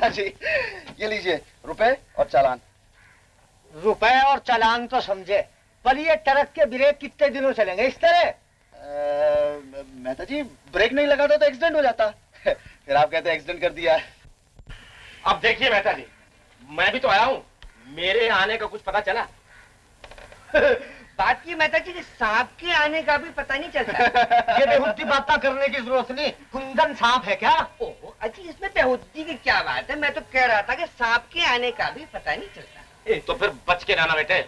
हाँ जी, ये लीजिए रुपए और चालान। रुपए और चालान तो समझे, पर ये ट्रक के ब्रेक कितने दिनों चलेंगे इस तरह? मेहता जी, ब्रेक नहीं लगाता तो एक्सीडेंट हो जाता। फिर आप कहते एक्सीडेंट कर दिया। अब देखिए मेहता जी, मैं भी तो आया हूँ, मेरे आने का कुछ पता चला? बात की मेहता जी, सांप के आने का भी पता नहीं चलता। ये बेहुद्दी बातें करने की जरूरत नहीं, कुंदन सांप है क्या? ओह अच्छी, इसमें बेहुद्दी की क्या बात है? मैं तो कह रहा था कि सांप के आने का भी पता नहीं चलता। तो फिर बच के रहना बेटे।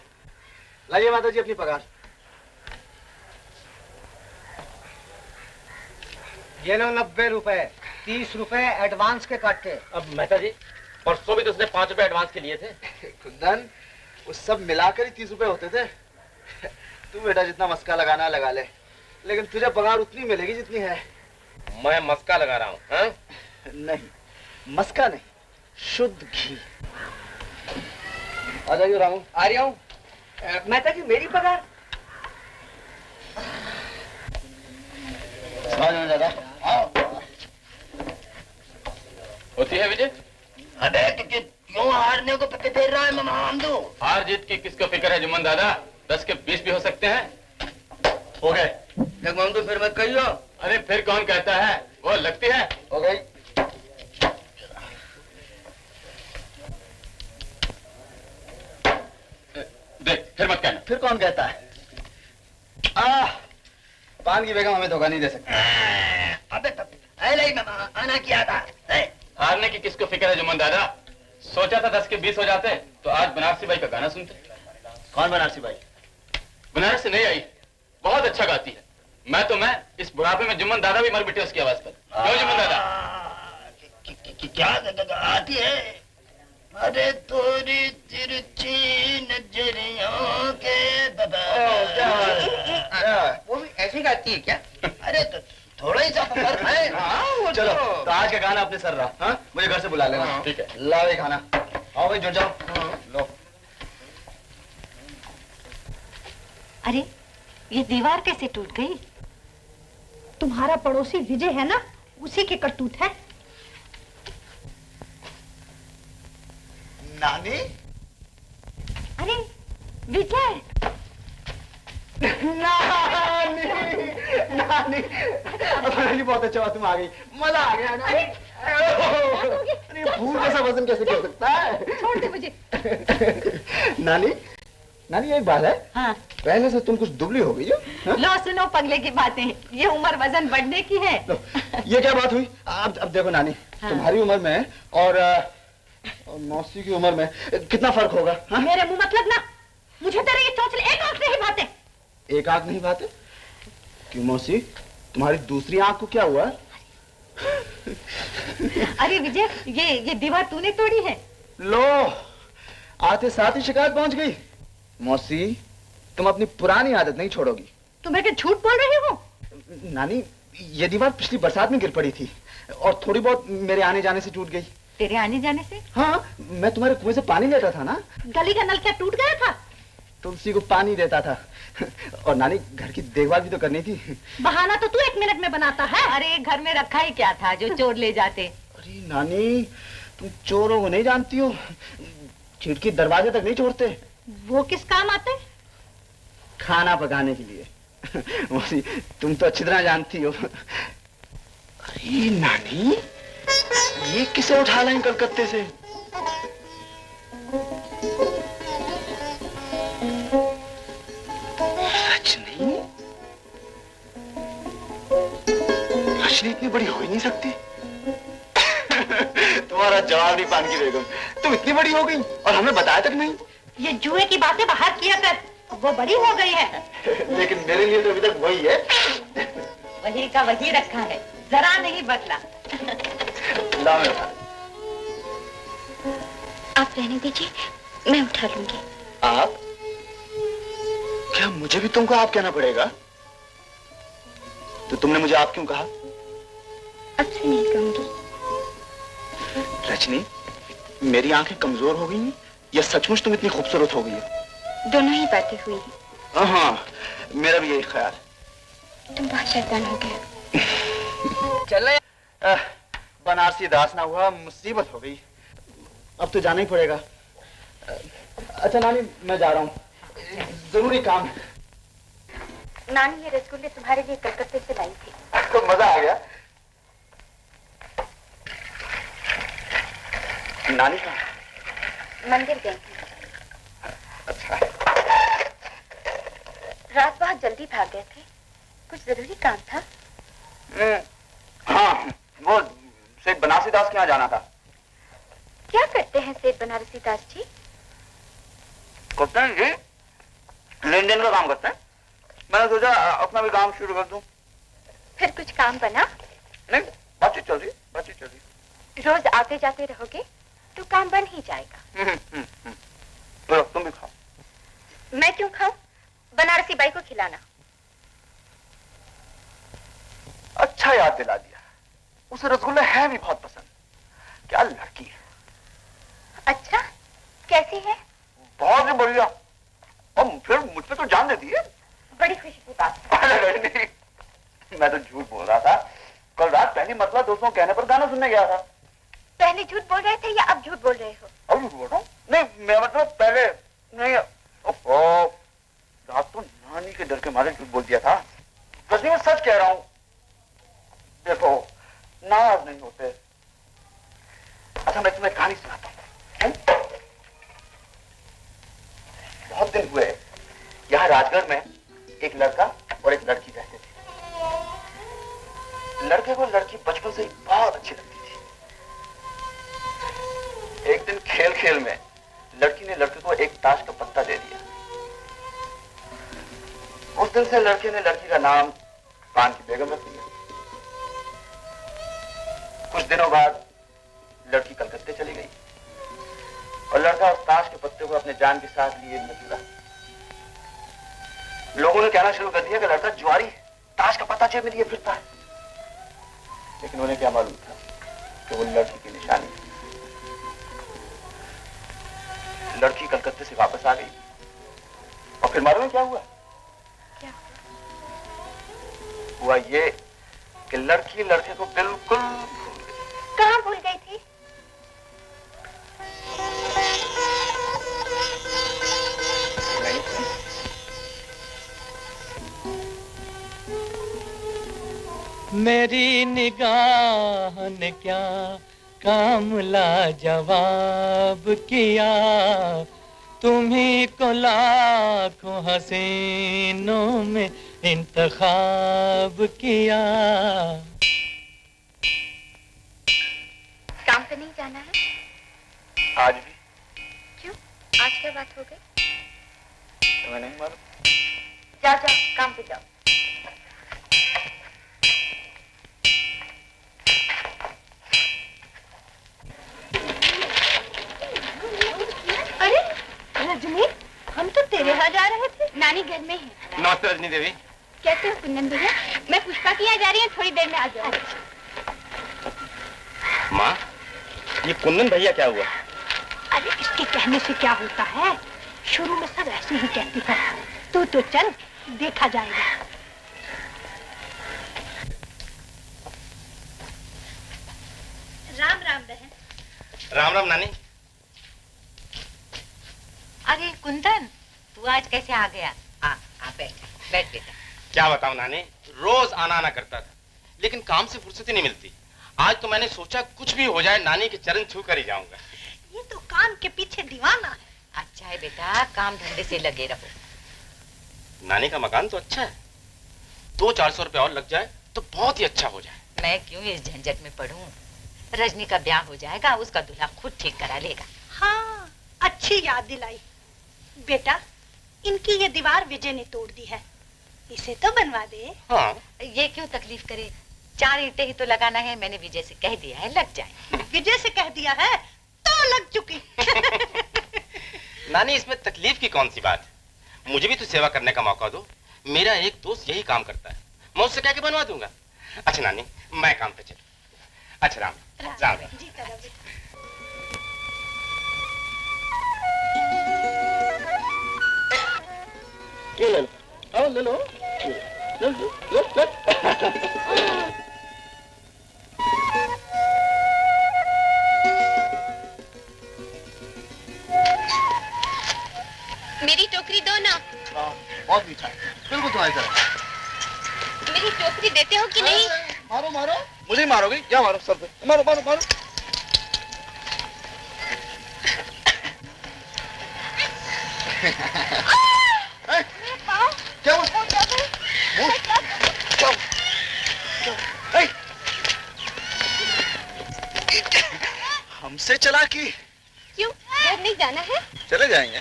लाइए माता जी अपनी पगार। ये लो 90 रुपए, 30 रुपए एडवांस के काटे। अब मेहता जी, परसों भी तो उसने 5 रुपए एडवांस के लिए थे। कुंदन, उस सब मिलाकर ही 30 रुपए होते थे। तू बेटा जितना मस्का लगाना है लगा ले, लेकिन तुझे पगार उतनी मिलेगी जितनी है। मैं मस्का लगा रहा हूँ? हाँ? नहीं, मस्का नहीं, शुद्ध घी। आ जाइए रामू। आ रहा हूँ। मेहता जी मेरी पगार? आ जाओ दादा, आओ। होती है विजय? अबे तुझे क्यों हारने को पक्के फेर रहा है मामदू? हार जीत की किसको फिक्र है जुम्मन दादा, 10 के 20 भी हो सकते हैं। हो गए। देख मामदू, फिर मत कहियो। अरे फिर कौन कहता है, वो लगती है। हो गई। देख, फिर मत कहना। फिर कौन कहता है? पान की बेगम हमें धोखा नहीं दे सकती। अबे आना किया था। हारने की किसको फिक्र है जुम्मन दादा, सोचा था 10 के 20 हो जाते तो आज बनारसी बाई का गाना सुनते। कौन बनारसी बाई? बनारस से नहीं आई, बहुत अच्छा गाती है। मैं इस बुढ़ापे में जुम्मन दादा भी मर बिटे उसकी आवाज पर। क्यों जुम्मन दादा? क्या आती है? अरे तोरी तिरछी नजरियों के वो भी ऐसी गाती है क्या? अरे तो थोड़ा ही सा फर्क है। हाँ, चलो तो आज का गाना अपने सर रहा। हाँ? मुझे घर से बुला लेना। ठीक है। लाओ ये खाना। आओ भाई जुड़ जाओ। लो। अरे ये दीवार कैसे टूट गई? तुम्हारा पड़ोसी विजय है ना, उसी के करतूत है। नानी? अरे विजय! नानी, नानी, नानी बहुत अच्छा हुआ तुम आ गई, मजा आ गया नानी। अरे फूल जैसा वजन कैसे कर सकता है? छोड़ दे मुझे। नानी, नानी एक बात है। हाँ। पहले से तुम कुछ दुबली हो गई हो। हाँ? लो सुनो पगले की बातें, ये उम्र वजन बढ़ने की है। ये क्या बात हुई? अब देखो नानी, हाँ। तुम्हारी उम्र में और मौसी की उम्र में कितना फर्क होगा? हाँ? मेरे मुंह मत लगना, मुझे तेरे ये चोंचले एक आंख नहीं भाते। एक आंख नहीं भाते? क्यों मौसी, तुम्हारी दूसरी आंख को क्या हुआ? अरे विजय, ये दीवार तूने तोड़ी है। लो, आते साथ ही शिकायत पहुंच गई। मौसी, तुम अपनी पुरानी आदत नहीं छोड़ोगी। तुम बेटे झूठ बोल रही हो। नानी, ये दीवार पिछली बरसात में गिर पड़ी थी और थोड़ी बहुत मेरे आने जाने से टूट गई। तेरे आने जाने से? हाँ, मैं तुम्हारे कुएं से पानी लेता था ना। गली का नल क्या टूट गया था? तुलसी को पानी देता था। और नानी, घर की देखभाल भी तो करनी थी। बहाना तो तू 1 मिनट में बनाता है। अरे घर में रखा ही क्या था जो चोर ले जाते? अरे नानी, तुम चोरों को नहीं जानती हो, खिड़की दरवाजे तक नहीं छोड़ते। वो किस काम आते? खाना पकाने के लिए। मौसी, तुम तो अच्छी तरह जानती हो। अरे नानी, ये किसे उठा लाए कलकत्ते से? रजनी? रजनी इतनी बड़ी हो ही नहीं सकती। तुम्हारा जवाब नहीं पान की बेगम, तुम इतनी बड़ी हो गई और हमें बताया तक नहीं। ये जुए की बातें बाहर किया कर, वो बड़ी हो गई है। लेकिन मेरे लिए तो अभी तक वही है। वही का वही रखा है, जरा नहीं बदला। लाओ मेरा। आप रहने दीजिए, मैं उठा लूंगी। आप? क्या मुझे भी तुमको आप कहना पड़ेगा? तो तुमने मुझे आप क्यों कहा? अब से नहीं कहूंगी। रजनी, मेरी आंखें कमजोर हो गई हैं या सचमुच तुम इतनी खूबसूरत हो गई हो? दोनों ही बातें हुई हैं। हाँ, मेरा भी यही ख्याल। तुम बहुत शैतान हो गया। चले। बनारसी दास ना हुआ, मुसीबत हो गई। अब तो जाना ही पड़ेगा। अच्छा नानी, मैं जा रहा हूँ, जरूरी काम है। नानी ये रसगुल्ले तुम्हारे लिए कलकत्ते से लाई थी। तो मजा आ गया। नानी कहाँ? मंदिर गई थी। अच्छा। रात बहुत जल्दी भाग गए थे, कुछ जरूरी काम था। हाँ, वो सेठ बनारसी दास के यहाँ जाना था। क्या करते हैं सेठ बनारसी दास जी? करते हैं जी, लेन देन का काम करते हैं। मैंने सोचा अपना भी काम शुरू कर दूं। फिर कुछ काम बना? नहीं, बातचीत चल रही, बातचीत चल रही। रोज आते जाते रहोगे तो काम बन ही जाएगा। तो तुम भी खाओ। मैं क्यों खाऊं? बनारसी बाई को खिलाना। अच्छा याद दिला दिया, उसे रसगुल्ला है भी बहुत पसंद। क्या लड़की है। अच्छा, कैसी है? बहुत ही बढ़िया। और फिर मुझ पे तो जान देती है। बड़ी खुशी की बात है। अरे नहीं, मैं तो झूठ बोल रहा था। कल रात पहली मरतबा दोस्तों के कहने पर गाना सुनने गया था। पहले झूठ बोल रहे थे या अब झूठ बोल रहे हो? अब झूठ बोल रहा हूँ? नहीं, मैं मतलब पहले नहीं। ओहो, रात तो नानी के डर के मारे झूठ बोल दिया था। वैसे मैं सच कह रहा हूँ। देखो, नाराज नहीं होते। अच्छा, मैं तुम्हें कहानी सुनाता हूँ। बहुत दिन हुए यहाँ राजगढ़ में एक लड़का और एक लड़की रहते थे। लड़के को लड़की बचपन से ही बहुत अच्छी लगती थी। एक दिन खेल खेल में लड़की ने लड़के को एक ताश का पत्ता दे दिया। उस दिन से लड़के ने लड़की का नाम पान की बेगम रख दिया। कुछ दिनों बाद लड़की कलकत्ते चली गई और लड़का उस ताश के पत्ते को अपने जान के साथ लिए न जुड़ा। लोगों ने कहना शुरू कर दिया कि लड़का जुआरी है, ताश का पत्ता जेब में लिए फिरता है। लेकिन उन्हें क्या मालूम था कि वो लड़की की निशानी है। लड़की कलकत्ते से वापस आ गई और फिर मालूम है क्या हुआ? क्या हुआ ये कि लड़की लड़के को बिल्कुल भूल गई। कहाँ भूल गई थी? नहीं, मेरी निगाह ने क्या काम लाजवाब किया, तुम्ही को लाखों हसीनों में इंतखाब किया। काम पे नहीं जाना है? आज भी क्यों? आज क्या बात हो गई? तुम्हें नहीं मालूम? जाओ जाओ, काम पे जाओ। अरे रजनी, हम तो तेरे यहाँ जा रहे थे। नानी घर में है। नमस्ते रजनी देवी। कैसे हो कुंदन भैया? मैं पुष्पा के यहाँ जा रही हूँ, थोड़ी देर में आ जाओ। माँ, ये कुंदन भैया क्या हुआ? अरे इसके कहने से क्या होता है, शुरू में सब ऐसे ही कहती है। तू तो चल, देखा जाएगा। राम राम बहन। राम राम नानी। अरे कुंदन, तू आज कैसे आ गया? आ बैठ बैठ बेटा। क्या बताऊं नानी, रोज आना आना करता था, लेकिन काम से फुर्सत ही नहीं मिलती। आज तो मैंने सोचा कुछ भी हो जाए नानी के चरण छू कर ही जाऊंगा। ये तो काम के पीछे दीवाना है। अच्छा है बेटा, काम धंधे से लगे रहो। नानी का मकान तो अच्छा है, 200-400 रुपए और लग जाए तो बहुत ही अच्छा हो जाए। मैं क्यों इस झंझट में पड़ूं? रजनी का ब्याह हो जाएगा, उसका दूल्हा खुद ठीक करा लेगा। हाँ, अच्छी याद दिलाई। बेटा, इनकी ये दीवार विजय ने तोड़ दी है, इसे तो बनवा दे। हाँ। ये क्यों तकलीफ करे, 4 ईंटें ही तो लगाना है। मैंने विजय से कह दिया है, लग जाए। विजय से कह दिया है तो लग चुकी। नानी, इसमें तकलीफ की कौन सी बात है? मुझे भी तो सेवा करने का मौका दो। मेरा एक दोस्त यही काम करता है, मैं उससे कह के बनवा दूंगा। अच्छा नानी, मैं काम पे चलूं। अच्छा राम राम। जी करो बेटा। ये ले लो, आओ ले लो, ले लो, ले लो। मेरी टोकरी दो ना। बहुत मीठा है, बिल्कुल तुम्हारी तरह। मेरी टोकरी देते हो कि नहीं? मारो मारो, मुझे ही मारोगी? क्या मारो सर पे? मारो मारो मारो। क्या हुआ? हमसे चालाकी? क्यों, घर नहीं जाना है? चले जाएंगे।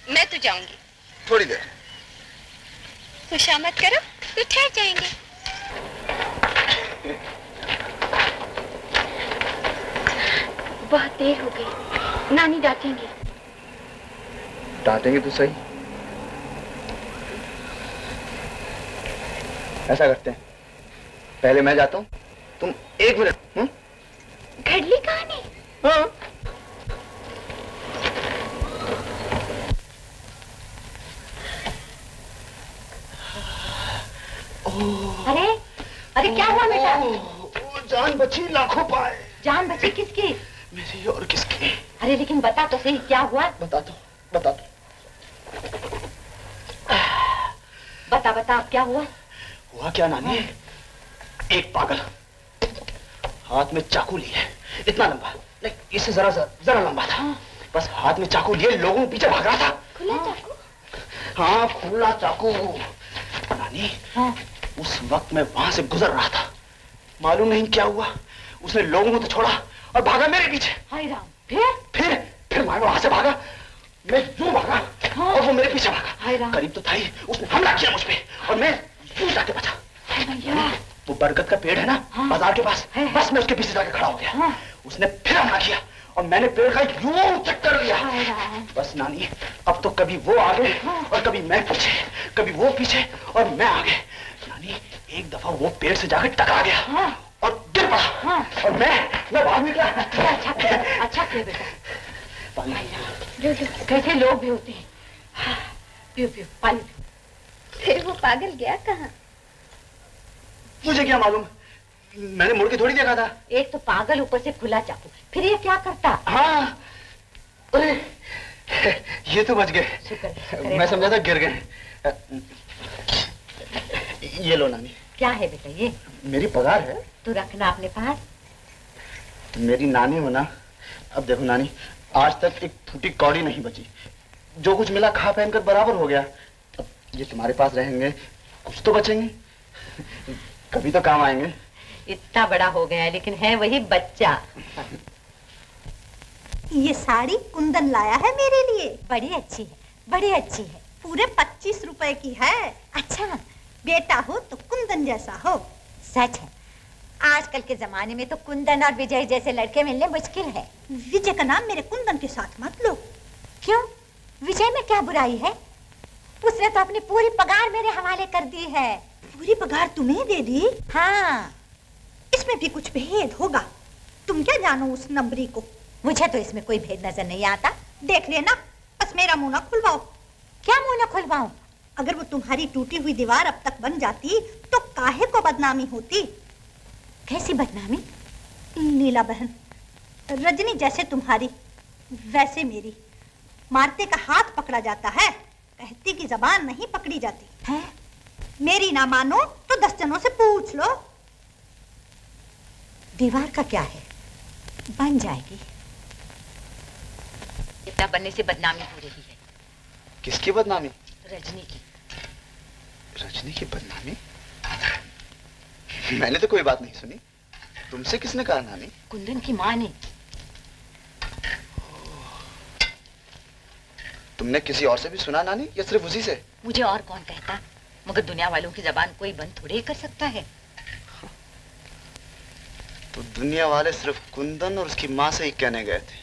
मैं तो जाऊंगी। थोड़ी देर। खुशामद करो तो ठहर जाएंगे। बहुत देर हो गई, नानी डांटेंगी। डांटेंगे तो सही। ऐसा करते हैं, पहले मैं जाता हूँ, तुम 1 मिनट। घड़ली कहानी? हाँ। अरे अरे क्या हुआ बेटा? जान बची लाखों पाए। जान बची किसकी? मेरी और किसकी? अरे लेकिन बता तो सही क्या हुआ? बता दो, बता दो। बता बता अब क्या हुआ? हुआ क्या नानी? एक पागल हाथ में चाकू लिए, इतना लंबा नहीं, इससे जरा लंबा था। बस हाथ में चाकू लिए लोगों के पीछे भाग रहा था। खुला चाकू? हाँ, खुला चाकू। नानी, उस वक्त मैं वहां से गुजर रहा था, मालूम नहीं क्या हुआ, उसने लोगों को तो छोड़ा और भागा मेरे पीछे। हाय राम। फिर मैं वहां से भागा, मैं यूं भागा और वो मेरे पीछे भागा। हाय राम। करीब तो था ही, उसने हमला किया मुझ पे और मैं यूं जाके बचा। वो बरगद का पेड़ है ना, बाजार के पास, बस मैं उसके पीछे जाके खड़ा हो गया। उसने फिर हमला किया और मैंने पेड़ का यूं चक्कर लिया। बस नानी, अब तो कभी वो आगे और कभी मैं पीछे, कभी वो पीछे और मैं आगे। नानी, एक दफा वो पेड़ से जाकर टकरा गया और गिर पड़ा और मैं बाहर निकला। अच्छा किया बेटा। पानी कैसे लोग भी होते हैं। पियो पियो पानी पियो। फिर वो पागल गया कहाँ? मुझे क्या मालूम, मैंने मुड़ के थोड़ी देखा था। एक तो पागल, ऊपर से खुला चाकू, फिर ये क्या करता? हाँ, अरे ये तो बच गए। शुक्र। मैं समझा था गिर गए। ये लो नानी। क्या है बेटा ये? मेरी पगार है। तू रखना अपने पास। मेरी नानी हो ना। अब देखो नानी, आज तक एक फूटी कौड़ी नहीं बची, जो कुछ मिला खा पहन कर बराबर हो गया। अब ये तुम्हारे पास रहेंगे, कुछ तो बचेंगे, कभी तो काम आएंगे। इतना बड़ा हो गया है लेकिन है वही बच्चा। ये साड़ी कुंदन लाया है मेरे लिए। बड़ी अच्छी है, बड़ी अच्छी है। पूरे 25 रुपए की है। अच्छा, बेटा हो तो कुंदन जैसा हो। सच है, आजकल के जमाने में तो कुंदन और विजय जैसे लड़के मिलने मुश्किल है। विजय का नाम मेरे कुंदन के साथ मत लो। क्यों? विजय में क्या बुराई है? उसने तो अपनी पूरी पगार मेरे हवाले कर दी है। पूरी पगार तुम्हें दे दी? हाँ। इसमें भी कुछ भेद होगा। तुम क्या जानो उस नंबरी को? मुझे तो इसमें कोई भेद नजर नहीं आता। देख लेना, बस मेरा मुंह ना खुलवाओ। क्या मुंह ना खुलवाऊं? अगर वो तुम्हारी टूटी हुई दीवार अब तक बन जाती तो काहे को बदनामी होती? कैसी बदनामी? लीला बहन, रजनी जैसे तुम्हारी वैसे मेरी। मारते का हाथ पकड़ा जाता है, कहती की जबान नहीं पकड़ी जाती है। मेरी ना मानो तो 10 जनों से पूछ लो। दीवार का क्या है, बन जाएगी। इतना बनने से बदनामी हो रही है। किसकी बदनामी? रजनी की। रजनी की बदनामी? मैंने तो कोई बात नहीं सुनी। तुमसे किसने कहा नानी? कुंदन की माँ ने। तुमने किसी और से भी सुना नानी, या सिर्फ उसी से? मुझे और कौन कहता, मगर दुनिया वालों की जबान कोई बंद थोड़े ही कर सकता है। तो दुनिया वाले सिर्फ कुंदन और उसकी माँ से ही कहने गए थे।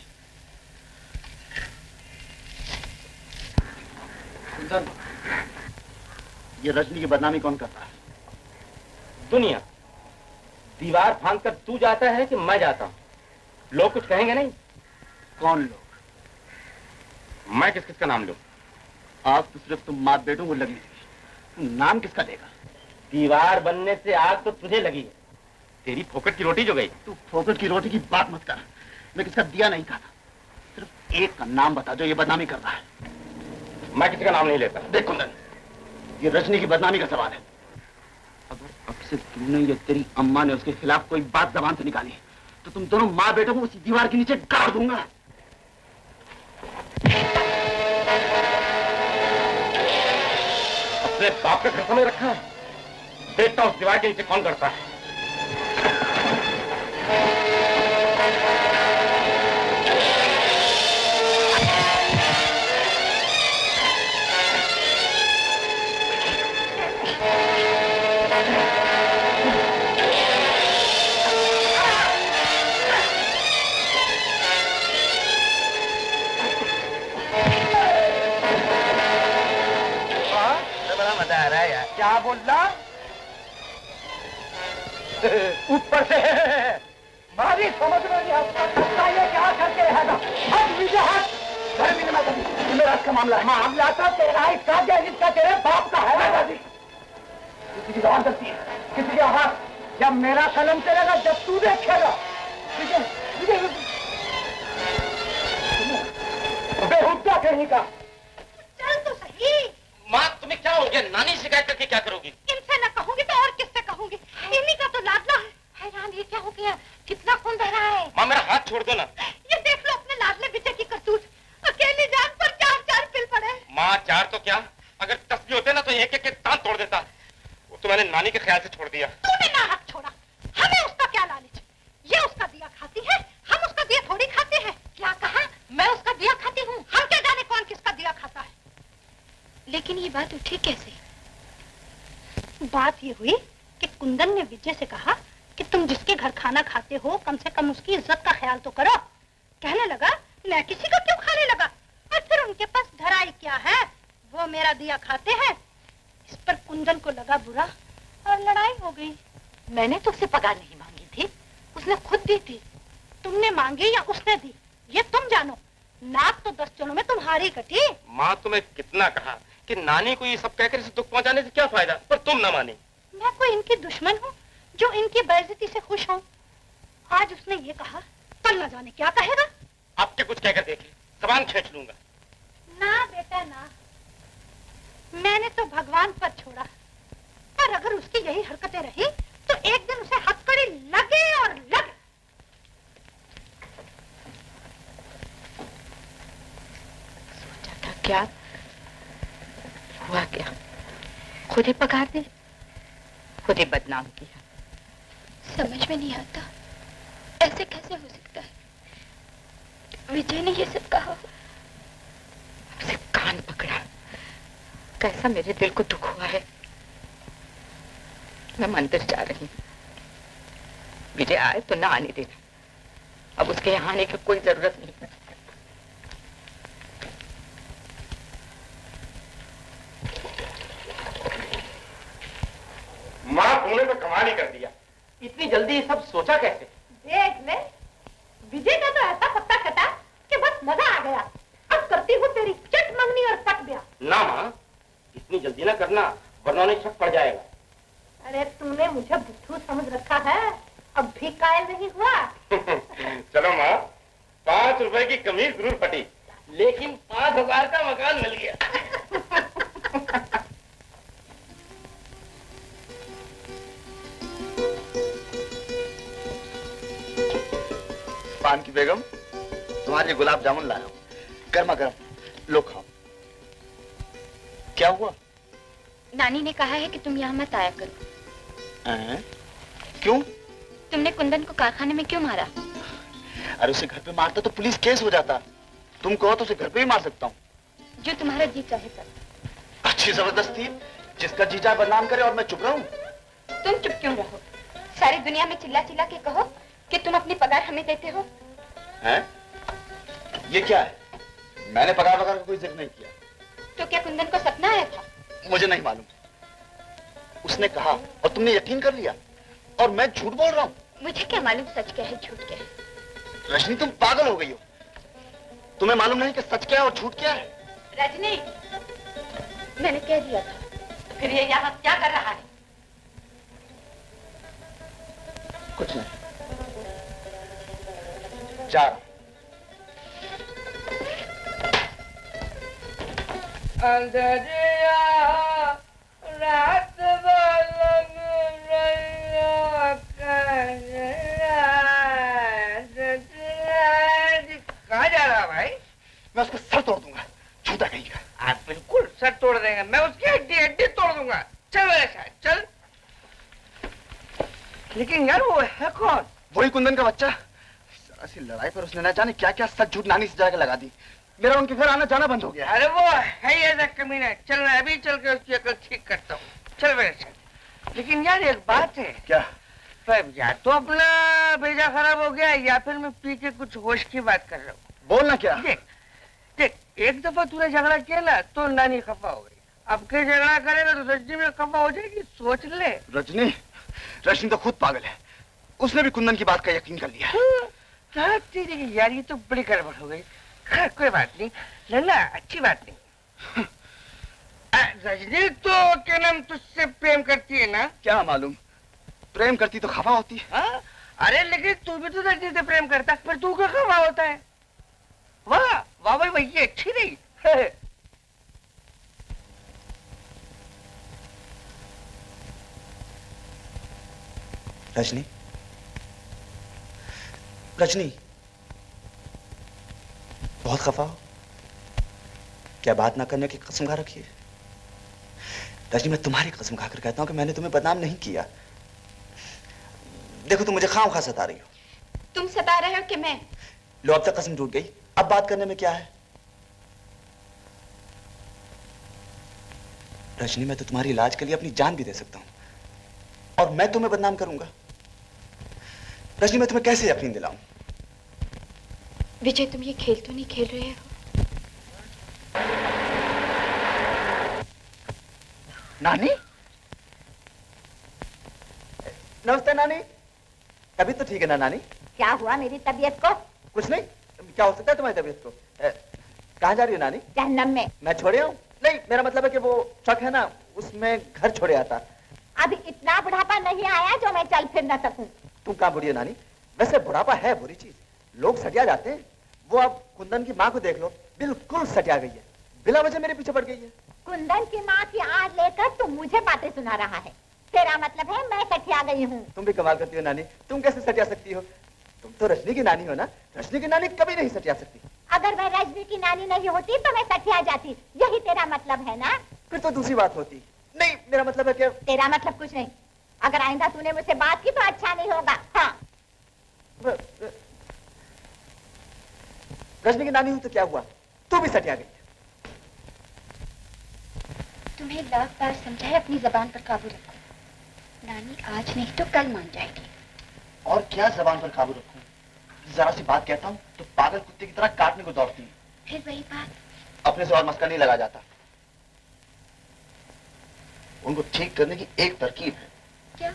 कुंदन, ये रजनी की बदनामी कौन करता है? दुनिया। दीवार फांद कर तू जाता है कि मैं जाता हूं? लोग कुछ कहेंगे नहीं? कौन लोग? मैं किस किस का नाम लूं? आग तो सिर्फ तुम माँ बेटों को लगी थी, नाम किसका देगा? दीवार बनने से आग तो तुझे लगी है, तेरी फोकट की रोटी जो गई। तू फोकट की रोटी की बात मत कर, मैं किसका दिया नहीं खाता। सिर्फ एक का नाम बता जो ये बदनामी कर रहा है। मैं किसी का नाम नहीं लेता। देख कुंदन, ये रजनी की बदनामी का सवाल है। अगर अब से तुमने या तेरी अम्मा ने उसके खिलाफ कोई बात जबान से निकाली तो तुम दोनों माँ बेटों को उसी दीवार के नीचे गाड़ दूंगा। अपने बाप का घर समझ रखा है? देखता हूं उस दीवार के नीचे कौन करता है। बड़ा मजा आ रहा है यार। क्या बोल रहा? ऊपर से मारी समझ में नहीं आता ये क्या करके रहेगा। हट विजय हट। घर में ना कभी मेरा का मामला था तेरा इसका जिसका तेरे बाप का है दादी। किसी की जबान चलती है, किसी के हाथ। जब मेरा कलम चलेगा, जब तू देखेगा विजय विजय बेहुदा कहीं का। चल तो सही। माँ तुम्हें क्या हो गया? नानी शिकायत करके क्या करोगी? इनसे न कहूंगी तो और किससे कहूंगी? इन्हीं का तो लाडला है। हैरान, ये क्या हो गया? कितना खून बह रहा है। माँ मेरा हाथ छोड़ दो ना। ये देख लो अपने लाडले बेटे की करतूत। अकेली जान पर चार चार पिल पड़े। माँ 4 तो क्या, अगर 10 भी होते ना तो एक एक दांत तोड़ देता। वो तो मैंने नानी के ख्याल से छोड़ दिया। तूने ना हक छोड़ा। हमें उसका क्या लालच? ये उसका दिया खाती है, हम उसका दिया थोड़ी खाते हैं। क्या कहा? मैं उसका दिया खाती हूँ? हम क्या जाने कौन किसका दिया खाता है। लेकिन ये बात उठी कैसे? बात ये हुई कि कुंदन ने विजय से कहा कि तुम जिसके घर खाना खाते हो कम से कम उसकी इज्जत का ख्याल तो करो। कहने लगा मैं किसी का क्यों खाने लगा, और फिर उनके पास धराई क्या है, वो मेरा दिया खाते हैं। इस पर कुंदन को लगा बुरा और लड़ाई हो गई। मैंने तो उससे पगार नहीं मांगी थी, उसने खुद दी थी। तुमने मांगी या उसने दी, ये तुम जानो। नाक तो 10 जनों में तुम्हारी कटी। माँ तुम्हें कितना कहा कि नानी को ये सब कहकर इसे दुख पहुंचाने से क्या फायदा, पर तुम ना मानी। मैं कोई इनकी दुश्मन हूँ जो इनकी बेइज्जती से खुश हूँ? आज उसने ये कहा, कल न जाने क्या कहेगा। आपके कुछ कहकर देखिए, जबान खींच लूंगा। ना बेटा ना, मैंने तो भगवान पर छोड़ा, पर अगर उसकी यही हरकतें रही तो एक दिन उसे हथकड़ी लगे और लगे। सोचा था क्या, हुआ क्या? खुद ही पगार दी, खुद ही बदनाम किया। समझ में नहीं आता, ऐसे कैसे हो सकता है? विजय ने ये सब कहा। उसे कान पकड़ा, कैसा मेरे दिल को दुख हुआ है। मैं मंदिर जा रही हूँ, विजय आए तो ना आने देना। अब उसके यहाँ आने की कोई जरूरत नहीं है। माँ तुमने तो कमाल ही कर दिया। इतनी जल्दी ये सब सोचा कैसे? देख ले, विजय का तो ऐसा पत्ता कटा कि बस मजा आ गया। अब करती हूँ तेरी चट मंगनी और पट गया। ना माँ, इतनी जल्दी ना करना, वरना उन्हें शक पड़ जाएगा। अरे तूने मुझे बुद्धू समझ रखा है, अब भी कायल नहीं हुआ। चलो माँ, 5 रुपए की कमीज जरूर फटी, लेकिन 5000 का मकान मिल गया। पान की बेगम, तुम्हारे लिए गुलाब जामुन लाया हूं, गर्मा गर्म, लो खाओ। क्या हुआ? नानी ने कहा है कि तुम यहाँ मत आया करो। क्यों? तुमने कुंदन को कारखाने में क्यों मारा? अरे उसे घर पे मारता तो पुलिस केस हो जाता। तुम कहो तो उसे घर पे भी मार सकता हूँ। जो तुम्हारा जी चाहे कर। अच्छी जबरदस्ती, जिसका जी चाहे बदनाम करे और मैं चुप रहूं। तुम चुप क्यों रहो? सारी दुनिया में चिल्ला चिल्ला के कहो कि तुम अपनी पगार हमें देते हो। हैं? ये क्या है? मैंने पगार वगार का कोई जिक्र नहीं किया। तो क्या कुंदन को सपना आया था? मुझे नहीं मालूम, उसने कहा और तुमने यकीन कर लिया, और मैं झूठ बोल रहा हूँ। मुझे क्या मालूम सच क्या है झूठ क्या है। रजनी तुम पागल हो गई हो, तुम्हें मालूम नहीं कि सच क्या है और झूठ क्या है। रजनी, मैंने कह दिया था, फिर ये यहाँ क्या कर रहा है? कुछ नहीं, जा। अंधरिया रात बलग रैया कहाँ जा रहा भाई? मैं उसका सर तोड़ दूंगा, झूठा कहेगा। आप बिल्कुल सर तोड़ देंगे, मैं उसकी हड्डी हड्डी तोड़ दूंगा। चल मेरे साथ चल। लेकिन यार वो है कौन? वही कुंदन का बच्चा। जरा सी लड़ाई पर उसने न जाने क्या क्या सच झूठ नानी से जाके लगा दी। मेरा उनके घर आना जाना बंद हो गया। अरे वो है ही ऐसा कमीना। चल मैं अभी चल के उसकी अकल ठीक करता हूँ। चल मेरे साथ। लेकिन यार एक बात है। क्या? या तो अपना भेजा खराब हो गया या फिर मैं पी के कुछ होश की बात कर रहा हूँ। बोलना क्या? देख देख, एक दफा तूने झगड़ा किया ना तो नानी खफा हो गई। अब के झगड़ा करेगा तो रजनी में खफा हो जाएगी, सोच ले। रजनी? रजनी तो खुद पागल है, उसने भी कुंदन की बात का यकीन कर लिया। क्या तेरी यार, ये तो बड़ी गड़बड़ हो गई। खैर कोई बात नहीं लल्ला, अच्छी बात नहीं। रजनी तो क्या नाम तुझसे प्रेम करती है ना? क्या मालूम, प्रेम करती तो खफा होती। हाँ? अरे लेकिन तू भी तो रजनी से प्रेम करता, पर तू क्यों खफा होता है? वाह वाह भाई भैया, अच्छी रही। रजनी, रजनी, बहुत खफा हो? क्या बात ना करने की कसम खा रखी है? रजनी, मैं तुम्हारी कसम खाकर कहता हूं कि मैंने तुम्हें बदनाम नहीं किया। देखो तुम मुझे खामखा सता रही हो। तुम सता रहे हो कि मैं? लो अब तक कसम टूट गई, अब बात करने में क्या है? रजनी, मैं तो तुम्हारी इलाज के लिए अपनी जान भी दे सकता हूं और मैं तुम्हें बदनाम करूंगा? रजनी, मैं तुम्हें कैसे यकीन दिलाऊं? विजय, तुम ये खेल तो नहीं खेल रहे हो? नानी? नमस्ते नानी। तबीयत तो ठीक है ना नानी? क्या हुआ मेरी तबीयत को? कुछ नहीं, क्या हो सकता है तुम्हारी तबीयत को? कहाँ जा रही हो नानी? जहन्नम में। मैं छोड़े हूँ? नहीं, मेरा मतलब है कि वो ट्रक है ना, उसमें घर छोड़े आता। अभी इतना बुढ़ापा नहीं आया जो मैं चल फिर न सकूं। तुम कहाँ बुढ़ी हो नानी? वैसे बुढ़ापा है बुरी चीज, लोग सटिया जाते हैं। वो अब कुंदन की माँ को देख लो, बिल्कुल सटिया गई है, बिना वजह मेरे पीछे पड़ गई है। कुंदन की माँ की आड़ लेकर तुम मुझे बातें सुना रहा है। तेरा मतलब है मैं सटिया गई हूँ? तुम भी कमाल करती हो नानी, तुम कैसे सटिया सकती हो? तुम तो रजनी की नानी हो ना, रजनी की नानी कभी नहीं सटिया सकती। अगर मैं रजनी की नानी नहीं होती तो मैं सटिया जाती, यही तेरा मतलब है ना? फिर तो दूसरी बात होती। नहीं, मेरा मतलब है कि तेरा मतलब कुछ नहीं। अगर आइंदा तूने मुझसे बात की तो अच्छा नहीं होगा। हाँ। रजनी की नानी हुई तो क्या हुआ, तू भी सटिया गई। तुम्हें लाख बार समझाए अपनी जबान पर काबू रखो। नानी आज नहीं तो कल मान जाएगी। और क्या जबान पर काबू रखूं? जरा सी बात कहता हूँ तो पागल कुत्ते की तरह काटने को दौड़ती है। फिर वही बात। अपने से और मस्का नहीं लगा जाता। उनको ठीक करने की एक तरकीब है। क्या?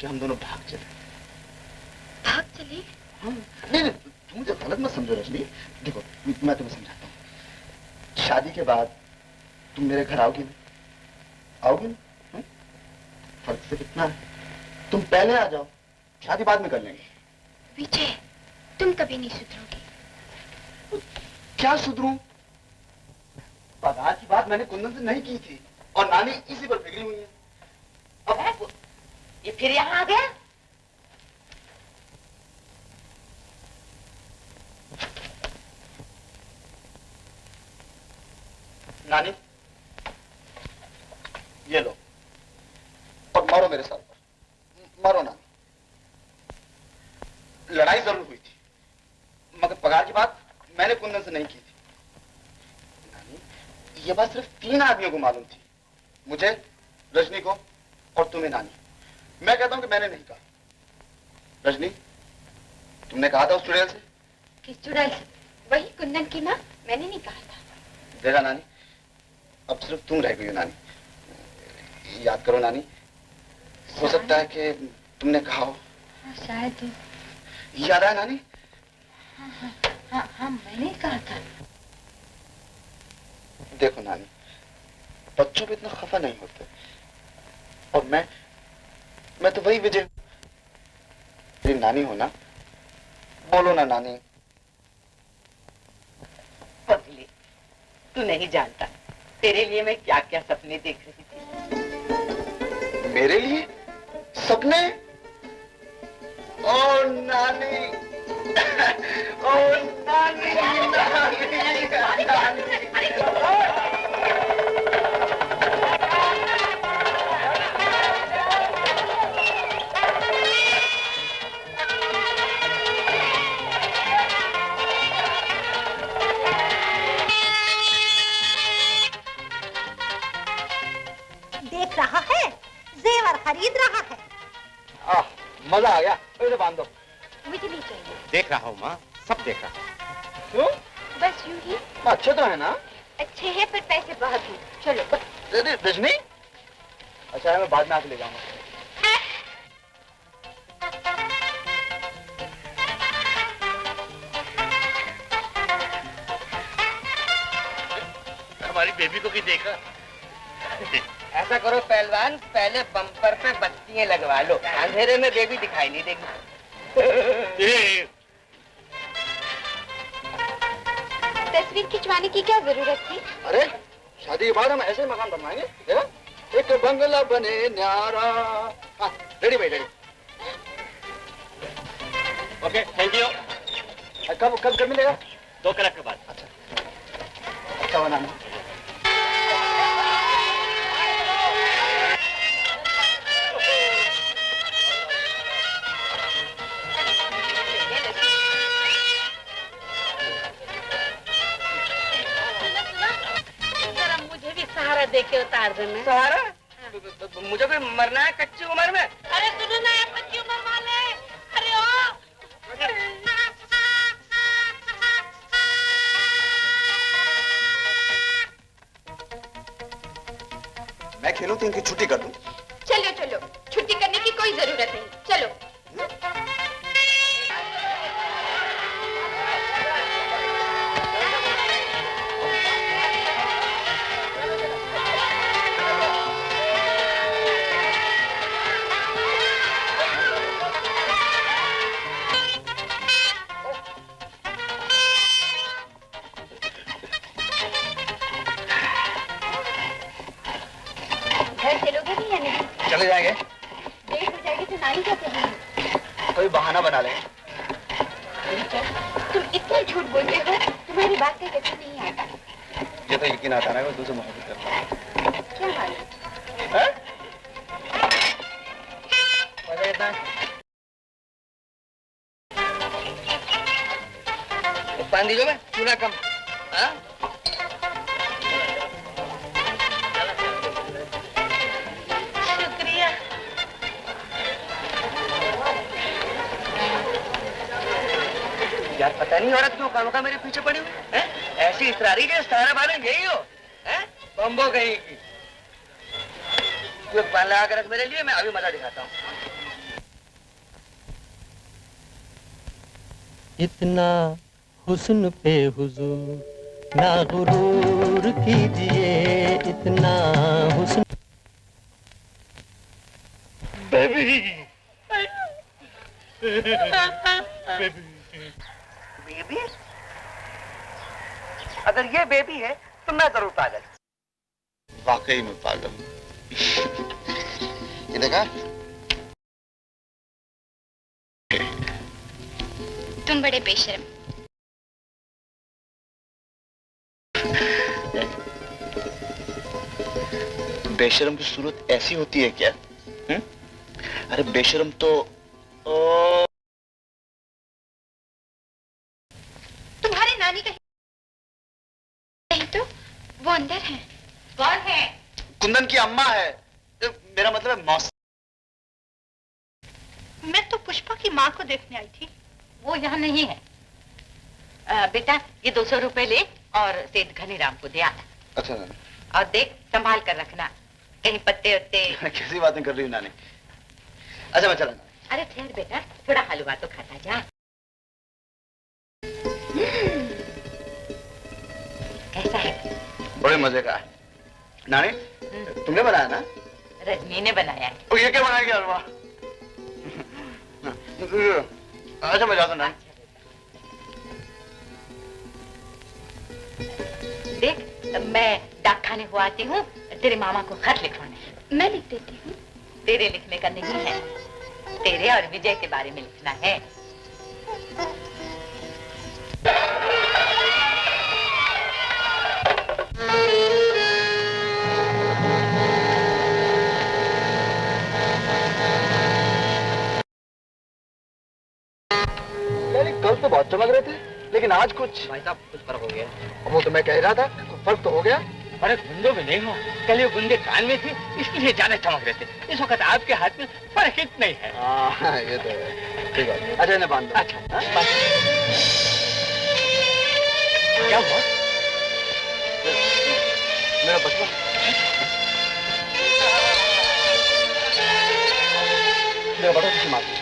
कि हम दोनों भाग चले। भाग चले? हाँ। नहीं, तुम मुझे गलत मत समझो रजनी। देखो मैं तुम्हें समझाता हूँ। शादी के बाद तुम मेरे घर आओगी ना? आओगी ना? फर्क से कितना है? तुम पहले आ जाओ, शादी बाद में कर लेंगे। विजय, तुम कभी नहीं सुधरोगे। क्या सुधरूं? पगार की बात मैंने कुंदन से नहीं की थी और नानी इसी पर बिगड़ी हुई है। अब ये फिर यहाँ आ गया? नानी, ये लो और मारो मेरे सर पर, मारो नानी। लड़ाई जरूर हुई थी, मगर पगार की बात मैंने कुंदन से नहीं की थी। नानी, ये बात सिर्फ 3 आदमियों को मालूम थी, मुझे, रजनी को और तुम्हें नानी। मैं कहता हूं कि मैंने नहीं कहा। रजनी, तुमने कहा था उस चुड़ैल से? किस चुड़ैल से? वही कुंदन की माँ। मैंने नहीं कहा था। देखा नानी, अब सिर्फ तुम रह गई हो नानी। याद करो नानी, हो सकता है कि तुमने कहा हो। शायद। याद आया नानी? हाँ, मैंने कहा था। देखो नानी, बच्चों पे इतना खफा नहीं होते। और मैं तो वही विजय। मेरी नानी हो ना, बोलो ना नानी। पगली, तू नहीं जानता, तेरे लिए मैं क्या क्या सपने देख रही थी। मेरे लिए सपने? ओ नानी, ओ नानी, नानी, नानी। देख रहा है, जेवर खरीद रहा है। मजा आ गया। इसे बांध दो। मुझे नहीं चाहिए। देख रहा हूँ माँ, सब देख रहा हूँ। क्यों? बस यूं ही। अच्छे तो है ना? अच्छे हैं पर पैसे बहुत हैं। चलो। रजनी? अच्छा है, मैं बाद में आके ले जाऊंगा। हमारी बेबी को भी देखा। ऐसा करो पहलवान, पहले बम्पर पे बत्तियां लगवा लो, अंधेरे में बेबी दिखाई नहीं देगी। तस्वीर खिंचवाने की क्या जरूरत थी? अरे शादी के बाद हम ऐसे मकान बनवाएंगे, देखा? एक बंगला बने न्यारा। हाँ, रेडी भाई, रेडी। Okay, thank you. कब मिलेगा? 2 कलाक के बाद। अच्छा बनाना। मुझे भी सहारा दे के उतार देना। सहारा? मुझे भी मरना है कच्ची उम्र में। अरे सुनो ना कच्ची उम्र वाले, अरे ओ मैं खेलूं तो इनकी छुट्टी कर दूं। चलो चलो, छुट्टी करने की कोई जरूरत नहीं। चलो। घर चलोगे भी या नहीं? चले जाएंगे। देर हो जाएगी तो नानी क्या कहेगी? कोई बहाना बना लेंगे। तुम इतना झूठ बोलते हो, तुम्हारी बात का यकीन नहीं आता। ये तो यकीन आता है, वो तुझसे मोहब्बत करता है। क्या मालूम? हैं? पानी दीजिए, मैं चूना कम। हाँ? शुक्रिया। यार पता नहीं औरत क्यों कानों का मेरे पीछे पड़ी हुई है? ऐसी इसरारी के सहारा वाले यही हो? हैं? बम्बो कहीं की। तू एक पान लगा के रख मेरे लिए, मैं अभी मजा दिखाता हूँ। इतना हुस्न पे हुजूर ना गुरूर कीजिए, इतना हुस्न। बेबी। बेबी? अगर ये बेबी है तो मैं जरूर पागल। वाकई में पागल। ये देखा? तुम बड़े बेशर्म। बेशर्म की सूरत ऐसी होती है क्या? अरे बेशर्म तो तुम्हारी नानी कहीं नहीं तो वो अंदर है। कौन है? कुंदन की अम्मा है। मेरा मतलब है मौसी। मैं तो पुष्पा की माँ को देखने आई थी। वो यहाँ नहीं है। बेटा ये 200 रुपए ले और सेठ घनीराम को दे आना। अच्छा नानी। और देख संभाल कर रखना, कहीं पत्ते उत्ते। कैसी बातें कर रही हूँ नानी? अच्छा मैं चला। अरे ठहर बेटा, थोड़ा हलवा तो खाता जा। कैसा है? बड़े मजे का है। नानी तुमने बनाया ना? रजनी ने बनाया है। तो ये क्या बनाएगी हलवा? अच्छा मैं जाता नानी। देख मैं डाकखाने खाने को आती हूँ तेरे मामा को खत लिखवाने। मैं लिख देती हूँ। तेरे लिखने का नहीं है, तेरे और विजय के बारे में लिखना है। कल तो बहुत चमक रहे थे, लेकिन आज कुछ भाई साहब कुछ फर्क हो गया। वो तो मैं कह रहा था, कुछ फर्क तो हो गया। अरे बूंदों में नहीं हो, कल ये बूंदे कान में थी, इसलिए ज्यादा चमक रहे थे। इस वक्त आपके हाथ में फर्क इतना ही है। हाँ ये तो है। ठीक है, अच्छा इन्हें बांध दो। अच्छा क्या हुआ? मेरा बचवा मेरा बड़ा किसी मार दिया।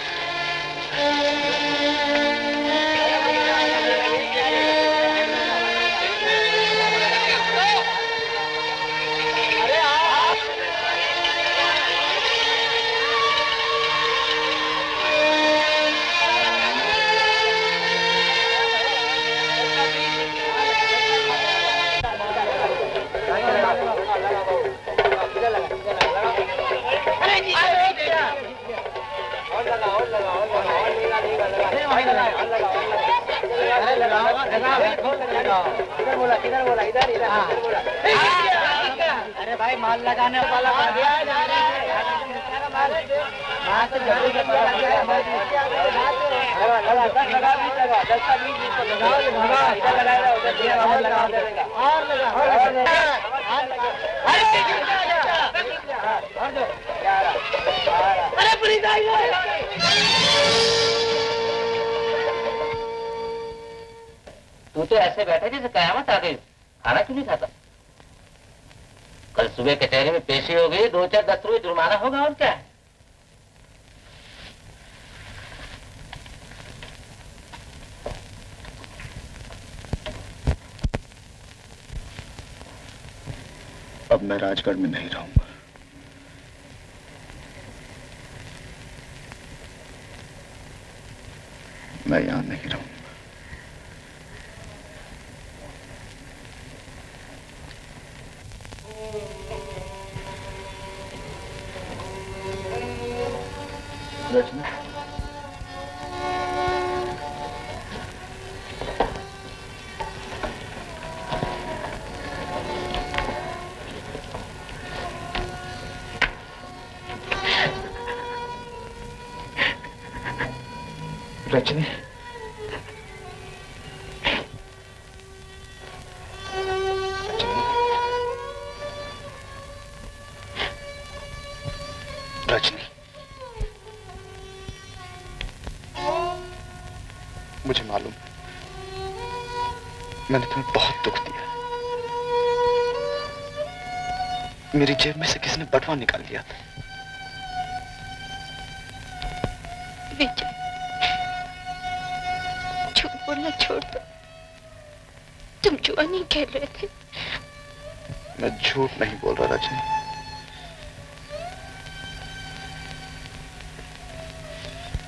अरे भाई माल लगाने वाला तू तो ऐसे बैठा जैसे कयामत आ गई। खाना क्यों नहीं खाता? कल सुबह कचहरी में पेशी हो गई, 2-4-10 रुपये जुर्माना होगा और क्या है? अब मैं राजगढ़ में नहीं रहूंगा। मैं यहां नहीं रहूंगा। रचना, रजनी, रजनी, मुझे मालूम है मैंने तुम्हें बहुत दुख दिया। मेरी जेब में से किसी ने बटवा निकाल लिया था। विजय, झूठ बोलना छोड़ दो। तुम जुआ नहीं खेल रहे थे। मैं झूठ नहीं बोल रहा रजनी।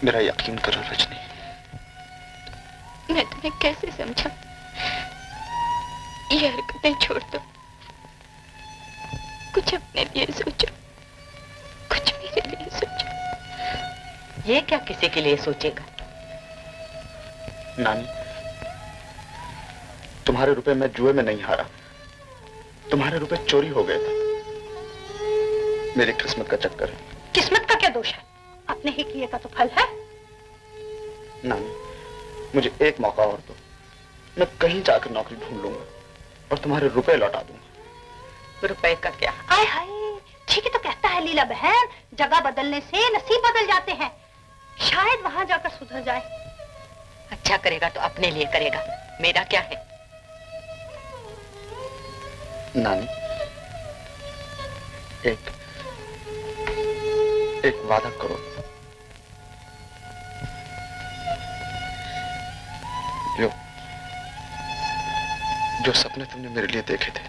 मेरा यकीन करो रजनी। मैं तुम्हें कैसे समझा? ये हरकतें छोड़ दो, कुछ अपने लिए सोचो, कुछ मेरे लिए सोचो। ये क्या किसी के लिए सोचेगा? नानी, तुम्हारे रुपए मैं जुए में नहीं हारा, तुम्हारे रुपए चोरी हो गए थे। मेरी किस्मत का चक्कर है। किस्मत का क्या दोष है? अपने ही किए का तो फल है। नानी, मुझे एक मौका और दो, मैं कहीं जाकर नौकरी ढूंढ लूंगा और तुम्हारे रुपए लौटा दूंगा। रुपए का क्या? आय हाय, ठीक ही तो कहता है लीला बहन, जगह बदलने से नसीब बदल जाते हैं। शायद वहां जाकर सुधर जाए। अच्छा करेगा तो अपने लिए करेगा, मेरा क्या है? नानी, एक वादा करो। जो सपने तुमने मेरे लिए देखे थे,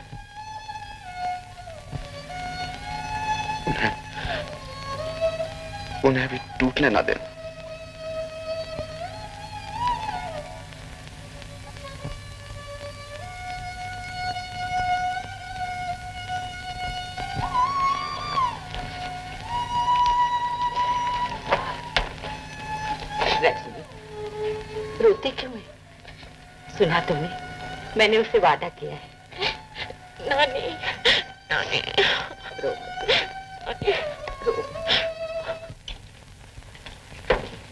उन्हें अभी टूटने ना देना। रोते क्यों है? सुना तुमने? मैंने उससे वादा किया है। नानी, नानी, रो, नानी, रो।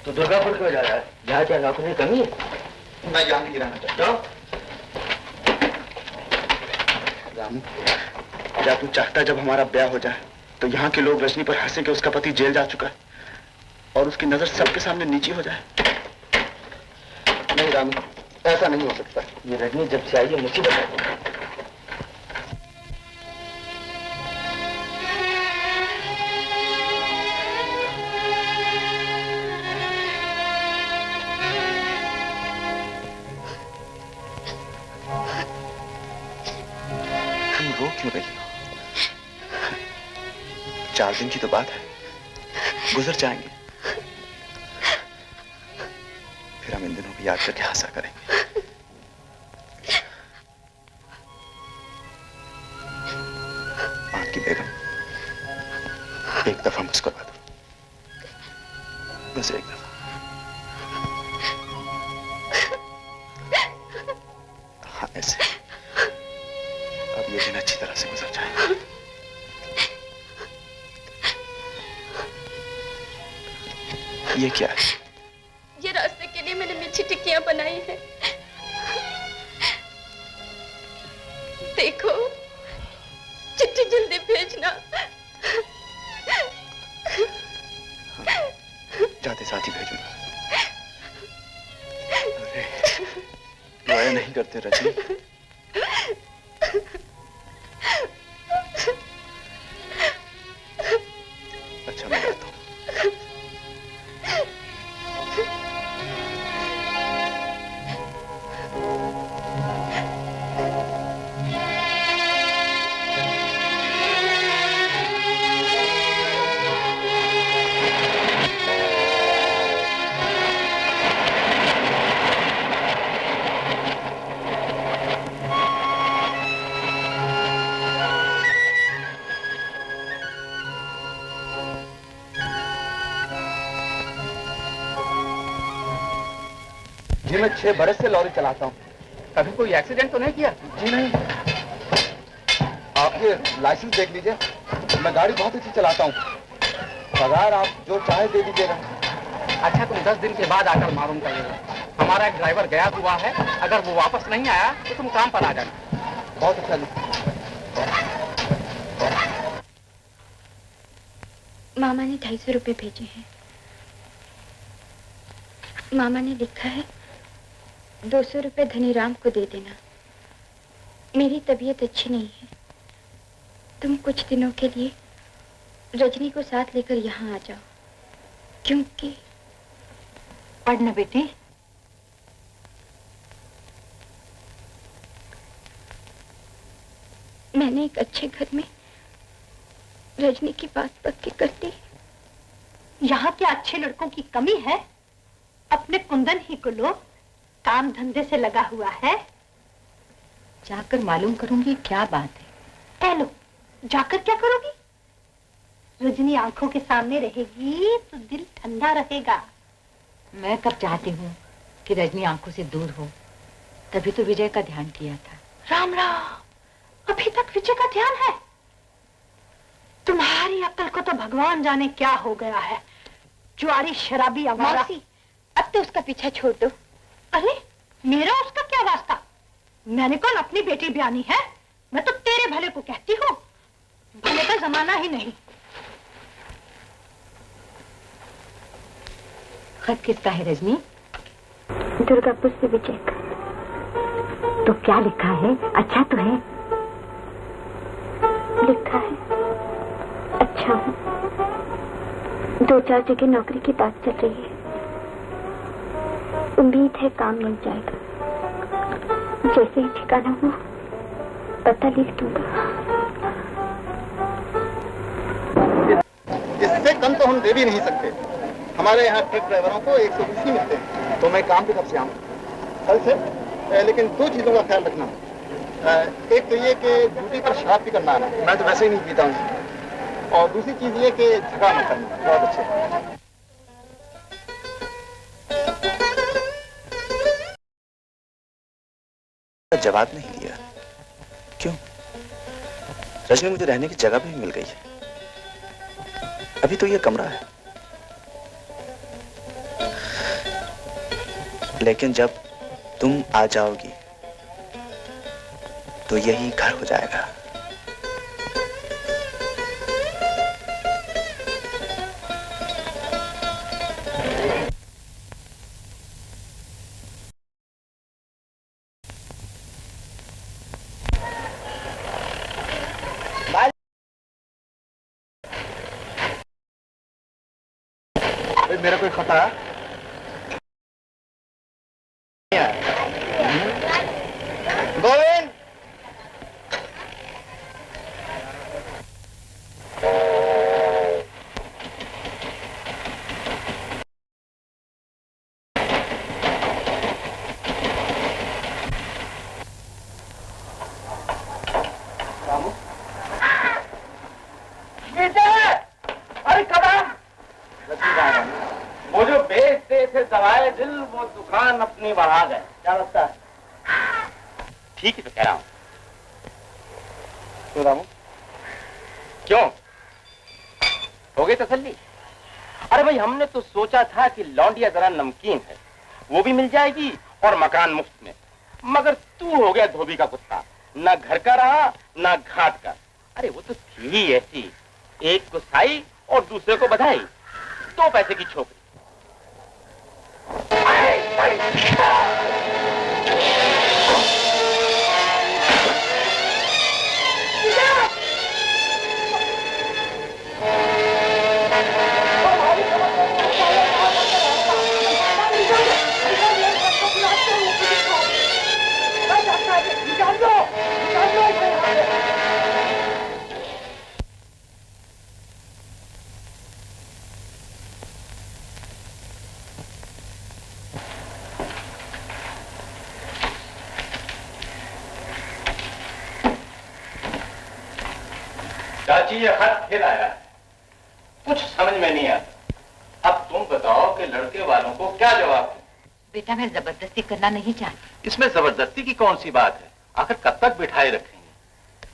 तो दुर्गापुर क्यों जा रहा है? यहाँ क्या नौकरी कमी है? मैं यहाँ नहीं रहना चाहता। रामू, क्या तू चाहता जब हमारा ब्याह हो जाए तो यहाँ के लोग रजनी पर हंसे कि उसका पति जेल जा चुका है और उसकी नजर सबके सामने नीची हो जाए? नहीं रामू, ऐसा नहीं हो सकता। ये रजनी जब से आई है मुसीबत है। तुम रो क्यों रही हो? 4 दिन की तो बात है, गुजर जाएंगे। फिर हम इन दिनों को याद करके हंसा करेंगे। आंख की बेगम, एक दफा मुस्कुरा दो, बस एक दफा। हाँ ऐसे। अब ये दिन अच्छी तरह से गुजर जाए। ये क्या है? ये रास्ते के लिए मैंने मीठी टिक्कियां बनाई है। देखो, चिट्ठी जल्दी भेजना। जाते साथ ही भेजूंगा। अरे, रोया नहीं करते रजनी। अच्छा मैं जाता हूँ। जी मैं 6 बरस से लॉरी चलाता हूँ। कभी कोई एक्सीडेंट तो नहीं किया? जी नहीं। आप ये लाइसेंस देख लीजिए, मैं गाड़ी बहुत अच्छी चलाता हूँ। पगार आप जो चाहे दे दीजिएगा। अच्छा तुम 10 दिन के बाद आकर मालूम करिएगा। हमारा एक ड्राइवर गया हुआ है, अगर वो वापस नहीं आया तो तुम काम पर आ जाना। बहुत अच्छा जी। मामा ने 250 रुपए भेजे हैं। मामा ने लिखा है 200 रुपए धनीराम को दे देना। मेरी तबीयत अच्छी नहीं है, तुम कुछ दिनों के लिए रजनी को साथ लेकर यहाँ आ जाओ, क्योंकि पढ़ना बेटी। मैंने एक अच्छे घर में रजनी की बात पक्की कर दी। यहाँ क्या अच्छे लड़कों की कमी है? अपने कुंदन ही को लो, काम धंधे से लगा हुआ है। जाकर मालूम करूंगी क्या बात है। लो, जाकर क्या करोगी? रजनी आंखों के सामने रहेगी तो दिल ठंडा रहेगा। मैं कब चाहती हूँ कि रजनी आंखों से दूर हो, तभी तो विजय का ध्यान किया था। राम राम, अभी तक विजय का ध्यान है? तुम्हारी अक्ल को तो भगवान जाने क्या हो गया है। जुआरी शराबी आवारा। मौसी, अब तो उसका पीछा छोड़ दो। अरे मेरा उसका क्या वास्ता? मैंने कौन अपनी बेटी ब्यानी है? मैं तो तेरे भले को कहती हूँ, भले का जमाना ही नहीं। खत किसका है रजनी? दुर्गापुर से विजय का। तो क्या लिखा है? अच्छा तो है? लिखा है अच्छा हूँ, 2-4 जगह नौकरी की बात चल रही है, उम्मीद है काम मिल जाएगा। जैसे ही ठिकाना हो पता लिख दूंगा। इससे कम तो हम दे भी नहीं सकते। हमारे यहाँ ट्रक ड्राइवरों को 120 ही मिलते हैं। तो मैं काम पे कब से आऊँ? कल से। लेकिन 2 चीजों का ख्याल रखना। एक तो ये कि ड्यूटी पर शराब भी करना आना, मैं तो वैसे ही नहीं पीता हूँ। और दूसरी चीज ये कि झगड़ा मत करना। बहुत अच्छे। का जवाब नहीं दिया। क्यों? रजनी, मुझे रहने की जगह भी मिल गई है। अभी तो ये कमरा है, लेकिन जब तुम आ जाओगी तो यही घर हो जाएगा। मेरा कोई खता गोविंद, अरे कदम, वो जो बेचते थे दवाए दिल, वो दुकान अपनी बढ़ा गए। क्या लगता है? ठीक ही तो कह रहा हूं। तो रामू, क्यों हो गई तसल्ली? अरे भाई, हमने तो सोचा था कि लौंडिया जरा नमकीन है, वो भी मिल जाएगी और मकान मुफ्त में, मगर तू हो गया धोबी का कुत्ता, ना घर का रहा ना घाट का। अरे वो तो थी ही ऐसी, एक को साई और दूसरे को बधाई, 2 पैसे की छोकरी। चाची, ये खत फिर आया, कुछ समझ में नहीं आता। अब तुम बताओ कि लड़के वालों को क्या जवाब दूं? बेटा, मैं जबरदस्ती करना नहीं चाहती। इसमें जबरदस्ती की कौन सी बात है? आखिर कब तक बिठाए रखेंगे?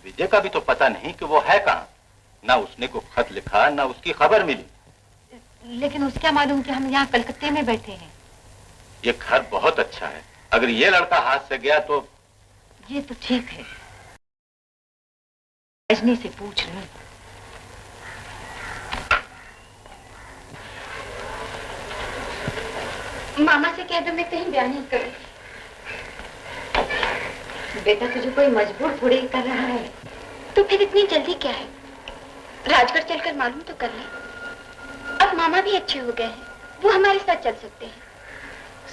विजय का भी तो पता नहीं कि वो है कहाँ। ना उसने को खत लिखा, ना उसकी खबर मिली। लेकिन उसका मालूम कि हम यहाँ कलकत्ते में बैठे हैं। ये घर बहुत अच्छा है, अगर ये लड़का हाथ से गया तो। ये तो ठीक है, रजनी से पूछ लूं। मामा से कह दो मैं कहीं ब्याह नहीं करूँ। बेटा, तुझे कोई मजबूर थोड़ी कर रहा है। तो फिर इतनी जल्दी क्या है? राजगढ़ चलकर मालूम तो कर ले। अब मामा भी अच्छे हो गए हैं, वो हमारे साथ चल सकते हैं।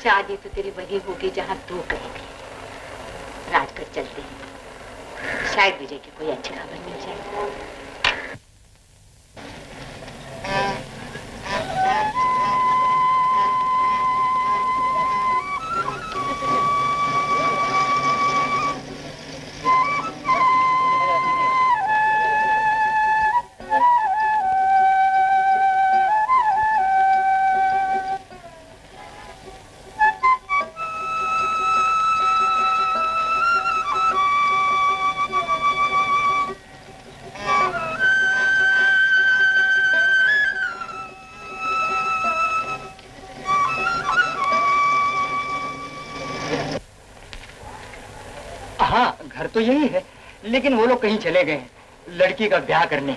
शादी तो तेरी वही होगी जहाँ तू कहेगी। राजगढ़ चलते हैं, शायद विजय की कोई अच्छी खबर मिल जाए। तो यही है, लेकिन वो लोग कहीं चले गए हैं लड़की का ब्याह करने।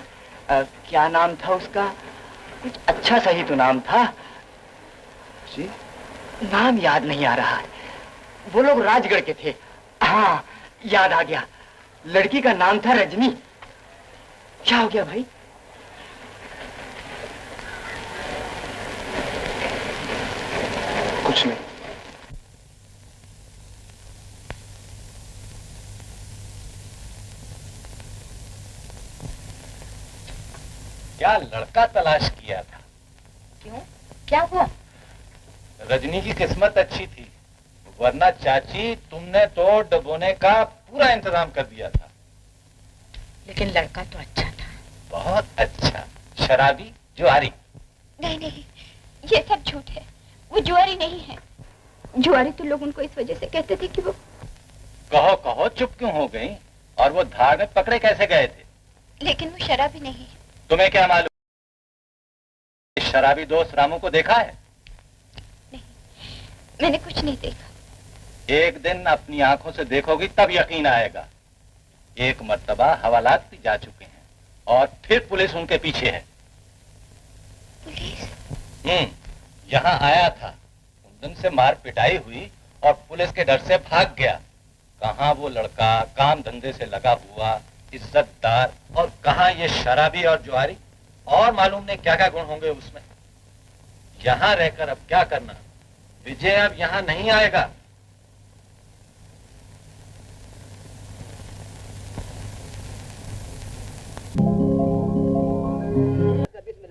क्या नाम था उसका? कुछ अच्छा सा ही तो नाम था जी, नाम याद नहीं आ रहा है। वो लोग राजगढ़ के थे। हाँ, याद आ गया, लड़की का नाम था रजनी। क्या हो गया भाई? कुछ नहीं। क्या लड़का तलाश किया था? क्यों, क्या हुआ? रजनी की किस्मत अच्छी थी, वरना चाची तुमने तो डबोने का पूरा इंतजाम कर दिया था। लेकिन लड़का तो अच्छा था। बहुत अच्छा। शराबी, जुआरी? नहीं नहीं, ये सब झूठ है। वो जुआरी नहीं है। जुआरी तो लोग उनको इस वजह से कहते थे कि वो कहो कहो, चुप क्यों हो गई? और वो धार में पकड़े कैसे गए थे? लेकिन वो शराबी नहीं। तुम्हें क्या मालूम? इस शराबी दोस्त रामू को देखा है? नहीं, मैंने कुछ नहीं देखा। एक दिन अपनी आंखों से देखोगी तब यकीन आएगा। एक मर्तबा हवालात भी जा चुके हैं और फिर पुलिस उनके पीछे है। पुलिस? यहाँ आया था, कुंदन से मार पिटाई हुई और पुलिस के डर से भाग गया। कहाँ वो लड़का काम धंधे से लगा हुआ, इज्जतदार, और कहाँ ये शराबी और जुआरी, और मालूम नहीं क्या क्या गुण होंगे उसमें। यहाँ रहकर अब क्या करना? विजय अब यहाँ नहीं आएगा।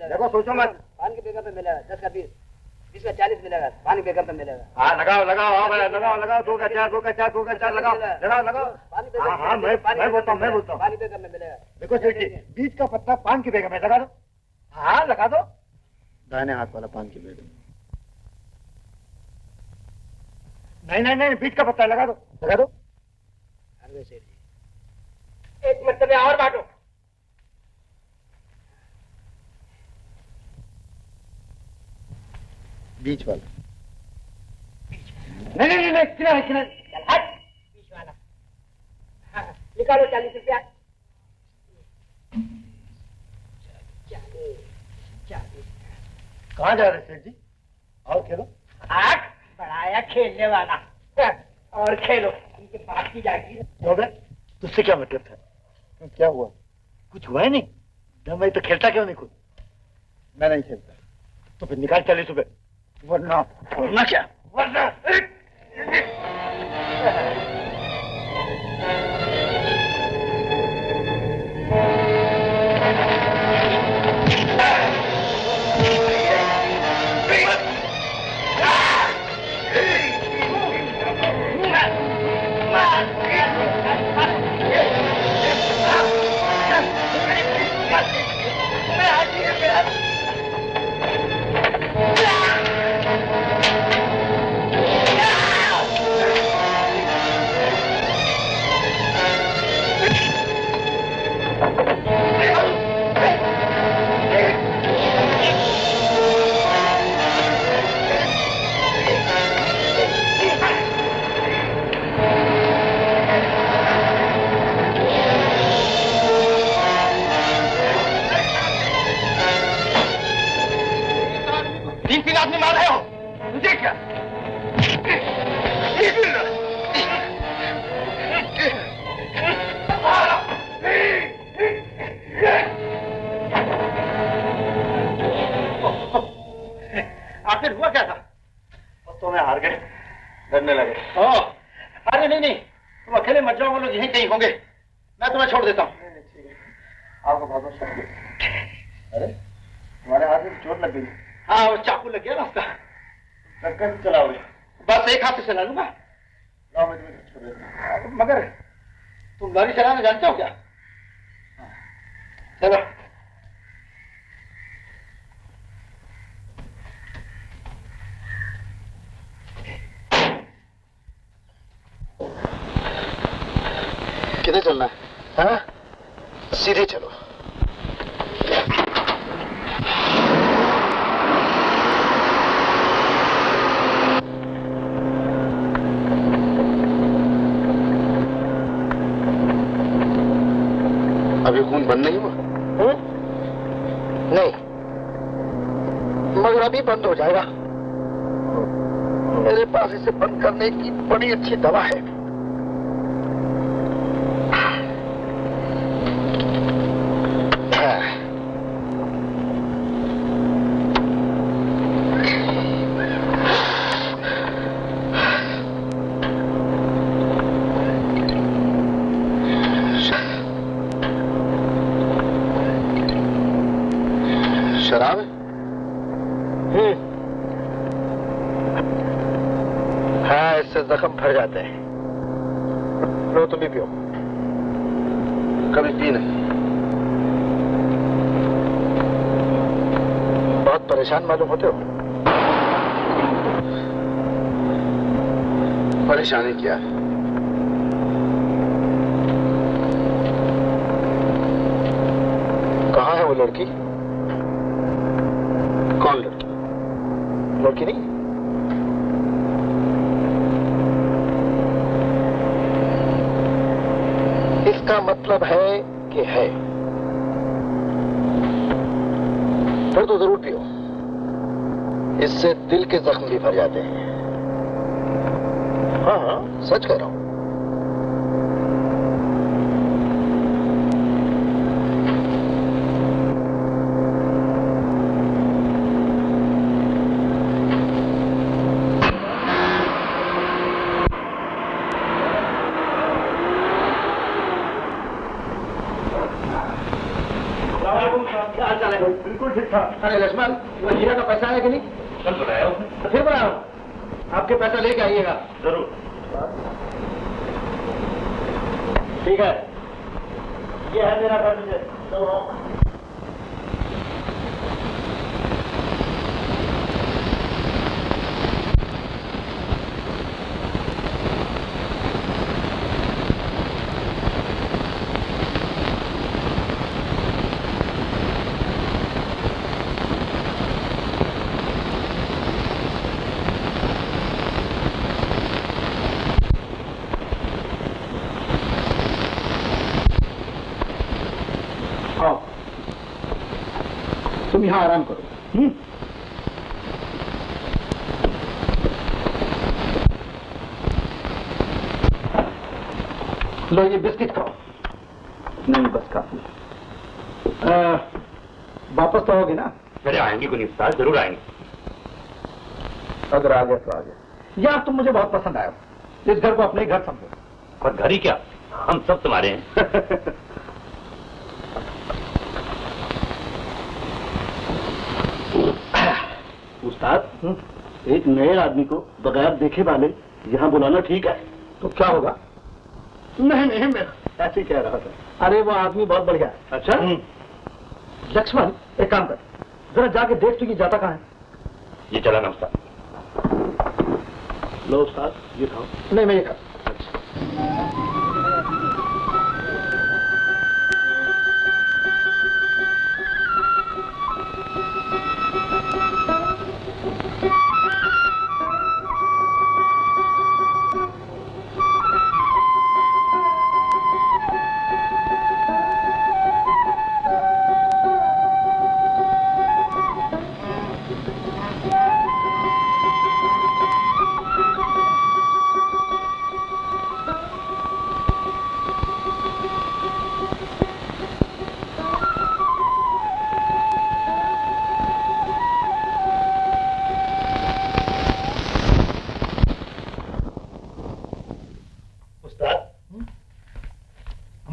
देखो सोचो मत, पान की बेगम पे मिलेगा 10 का 20, 20 का 40 मिलेगा, पान की बेगम पे मिलेगा। हाँ लगाओ लगाओ, हाँ भाई लगाओ लगाओ, 2 का 4, 2 का 4, 2 का 4 लगाओ लगाओ लगाओ। हाँ हाँ मैं बोलता हूँ पान की बेगम में मिलेगा। देखो सेठ जी, 20 का पत्ता पान की बेगम है, लगा दो। हाँ लगा दो। दाहिने हाथ वाला पान की बेगम। नहीं 20 का पत्ता लगा दो, लगा दो। अरे सेठ जी, एक मरतबे और बांटो। बीच वाला। नहीं किनारे किनारे। चल हट, बीच वाला। हाँ, निकालो 40 रुपया। 40। कहाँ जा रहे सेठ जी? और खेलो। हट, बढ़ाया खेलने वाला। और खेलो, इनके बात की जाएगी। क्यों बे? तुझसे क्या मतलब था? क्या हुआ? कुछ हुआ ही नहीं। जब मैं तो खेलता क्यों नहीं खुद? मैं नहीं खेलता। तो फिर निकाल 40 रुपए, वरना क्या? वरना तीन आदमी मार रहे हो, मुझे क्या? आखिर हुआ क्या था? तो मैं हार गए, डरने लगे। अरे नहीं, तुम अकेले मत जाओ, वो लोग यहीं कहीं होंगे। मैं तुम्हें छोड़ देता हूँ। आपको बहुत बहुत शुक्रिया। अरे तुम्हारे हाथ में चोट लग गई। हाँ, वो चाकू लग गया ना उसका। टक्कर चलाओगे? बस एक हाथ से चला लूंगा। लाओ मैं तुम्हें छोड़ देता हूँ। मगर तुम लॉरी चलाना जानते हो क्या? चलो। किधर चलना है? हाँ? सीधे चलो। अभी खून बंद नहीं हुआ? नहीं, मगर अभी बंद हो जाएगा। मेरे पास इसे बंद करने की बड़ी अच्छी दवा है। शराब? हाँ, इससे जख्म भर जाते हैं। लो तुम भी पियो। कभी पी नहीं। बहुत परेशान मालूम होते हो। परेशानी क्या है? वो लड़की? कौन लड़की? लड़की नहीं? इसका मतलब है कि है। फिर तो जरूर पियो, इससे दिल के जख्म भी भर जाते हैं। हाँ हाँ, सच कह रहा हूं। बिल्कुल ठीक था। अरे लक्ष्मण, वो हीरा का पैसा है कि नहीं? कल बुलाया फिर बुलाओ। आपके पैसा लेके आइएगा। जरूर। ठीक है, ये है मेरा पैसा। तुम यहाँ आराम करो। लो ये बिस्किट खाओ। नहीं बस काफी। वापस तो आओगे ना? अरे आएंगे को नहीं उस्ताद, जरूर आएंगे। अगर आ गया तो आ गया। यार तुम मुझे बहुत पसंद आए हो। इस घर को अपने घर समझो। और घर ही क्या, हम सब तुम्हारे हैं। उस्ताद, एक नए आदमी को बगैर देखे वाले यहाँ बुलाना ठीक है? तो क्या होगा? नहीं नहीं, मैं ऐसे ही कह रहा था। अरे वो आदमी बहुत बढ़िया है। अच्छा? लक्ष्मण, एक काम कर, जरा जाके देख तो ये जाता कहाँ है। ये चला ना उस्ताद। लो उस्ताद, ये खाओ। नहीं मैं ये खा।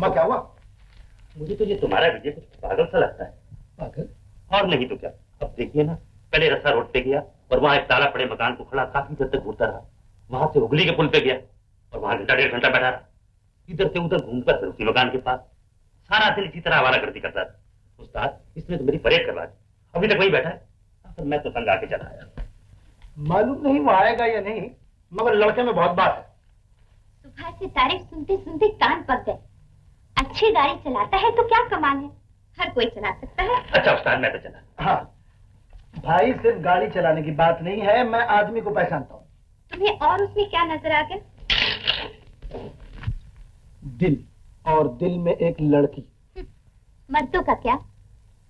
क्या हुआ? मुझे तो ये तुम्हारा विजय कुछ पागल सा लगता है। पागल? और नहीं तो क्या। अब देखिए ना, पहले रस्सा रोड पे गया और वहां एक ताला पड़े मकान को खड़ा काफी देर तक घूरता रहा। वहां से हुगली के पुल पे गया और वहां घंटा 1.5 घंटा बैठा रहा। इधर से उधर घूमकर फिर उसी मकान के पास सारा दिन इसी तरह आवारागर्दी करता था। उस्ताद, इसने तो मेरी परेड करवा दी। अभी तक वहीं बैठा है। फिर मैं तो तंग आके चला आया। मालूम नहीं वो आएगा या नहीं, मगर लड़के में बहुत बात है। सुबह से तारीफ सुनते सुनते कान पक गए। अच्छी गाड़ी चलाता है तो क्या कमाल है, हर कोई चला सकता है। अच्छा उस्ताद, मैं तो चला। हाँ भाई, सिर्फ गाड़ी चलाने की बात नहीं है, मैं आदमी को पहचानता हूँ। तुम्हें और उसमें क्या नजर आ गया? दिल, और दिल में एक लड़की। मर्दों का क्या,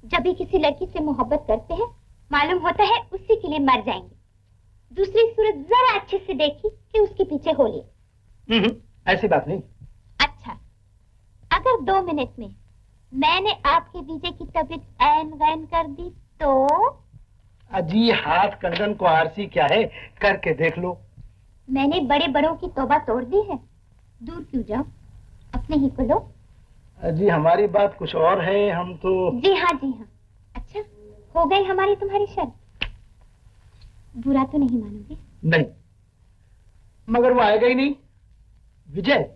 जब भी किसी लड़की से मोहब्बत करते हैं मालूम होता है उसी के लिए मर जाएंगे। दूसरी सूरत जरा अच्छे से देखी कि उसके पीछे हो लिए। ऐसी बात नहीं। अच्छा, अगर 2 मिनट में मैंने आपके विजय की तबीयत ऐन गैन कर दी तो? अजी हाथ कंगन को आरसी क्या है, करके देख लो। मैंने बड़े बड़ों की तौबा तोड़ दी है, दूर क्यों जाऊं, अपने ही को लो। अजी हमारी बात कुछ और है, हम तो। जी हाँ जी हाँ। अच्छा, हो गई हमारी तुम्हारी शर्त। बुरा तो नहीं मानोगे? नहीं, मगर वो आएगा ही नहीं। विजय,